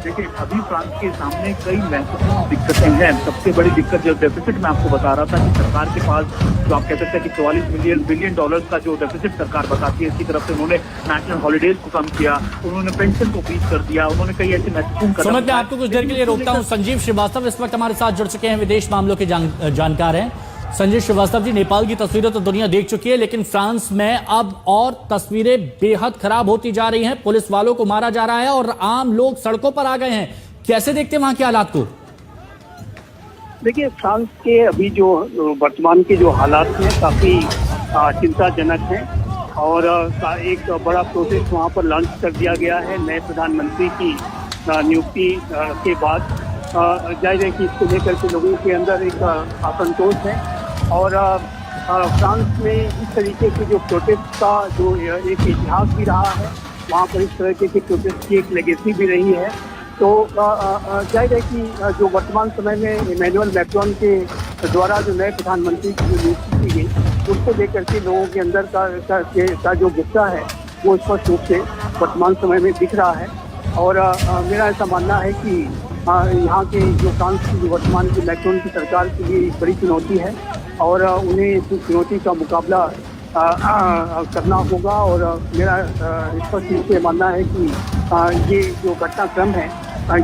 देखिए अभी फ्रांस के सामने कई महत्वपूर्ण दिक्कतें हैं। सबसे बड़ी दिक्कत जो डेफिसिट मैं आपको बता रहा था कि सरकार के पास जो आप कह सकते हैं कि 44 बिलियन डॉलर्स का जो डेफिसिट सरकार बताती है, इसकी तरफ से उन्होंने नेशनल हॉलीडेज को कम किया, उन्होंने पेंशन को फ्रीज कर दिया, उन्होंने कई ऐसे महत्वपूर्ण कदम। मैं आपको कुछ देर के लिए रोकता हूँ। संजीव श्रीवास्तव इस वक्त हमारे साथ जुड़ चुके हैं, विदेश मामलों के जानकार हैं। संजीव श्रीवास्तव जी, नेपाल की तस्वीरें तो दुनिया देख चुकी है, लेकिन फ्रांस में अब और तस्वीरें बेहद खराब होती जा रही हैं। पुलिस वालों को मारा जा रहा है और आम लोग सड़कों पर आ गए हैं। कैसे देखते हैं वहां के हालात को? देखिए फ्रांस के अभी जो वर्तमान के जो हालात हैं काफी चिंताजनक हैं और एक बड़ा प्रोसेस वहां पर लॉन्च कर दिया गया है नए प्रधानमंत्री की नियुक्ति के बाद। जाहिर है कि इसको लेकर के लोगों के अंदर एक असंतोष है और फ्रांस में इस तरीके के जो प्रोटेस्ट का जो एक इतिहास भी रहा है, वहाँ पर इस तरह के प्रोटेस्ट की एक लेगेसी भी रही है। तो जाहिर है कि जो वर्तमान समय में इमैनुअल मैक्रोन के द्वारा जो नए प्रधानमंत्री की जो नियुक्ति की गई, उसको लेकर के लोगों के अंदर का जो गुस्सा है वो स्पष्ट रूप से वर्तमान समय में दिख रहा है। और मेरा ऐसा मानना है कि यहाँ के जो फ्रांस की जो वर्तमान की मैक्रोन की सरकार के लिए एक बड़ी चुनौती है और उन्हें इस चुनौती का मुकाबला करना होगा। और मेरा स्पष्ट रूप से मानना है कि ये जो घटनाक्रम है,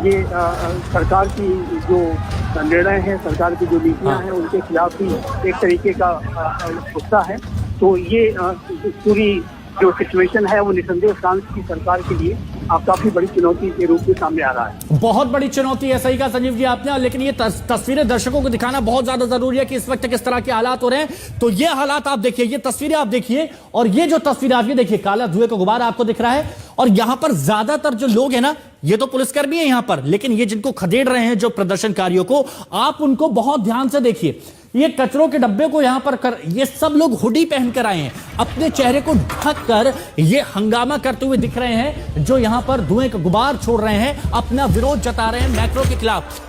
ये सरकार की जो निर्णय है, सरकार की जो नीतियाँ हैं, उनके खिलाफ ही एक तरीके का गुस्सा है। तो ये पूरी जो सिचुएशन है वो निसंदेह फ्रांस की सरकार के लिए काफी बड़ी चुनौती के रूप में सामने आ रहा है। बहुत बड़ी चुनौती है, सही कहा संजीव जी आपने। लेकिन ये तस्वीरें दर्शकों को दिखाना बहुत ज्यादा जरूरी है कि इस वक्त किस तरह के हालात हो रहे हैं। तो ये हालात आप देखिए, ये तस्वीरें आप देखिए और ये जो तस्वीर आप ये देखिए, काला धुएं का गुबार आपको दिख रहा है और यहां पर ज्यादातर जो लोग हैं ना, ये तो पुलिसकर्मी है यहां पर, लेकिन ये जिनको खदेड़ रहे हैं जो प्रदर्शनकारियों को, आप उनको बहुत ध्यान से देखिए। ये कचरों के डब्बे को यहां पर ये सब लोग हुडी पहनकर आए हैं, अपने चेहरे को ढक कर ये हंगामा करते हुए दिख रहे हैं, जो यहां पर धुएं का गुबार छोड़ रहे हैं, अपना विरोध जता रहे हैं मैक्रो के खिलाफ।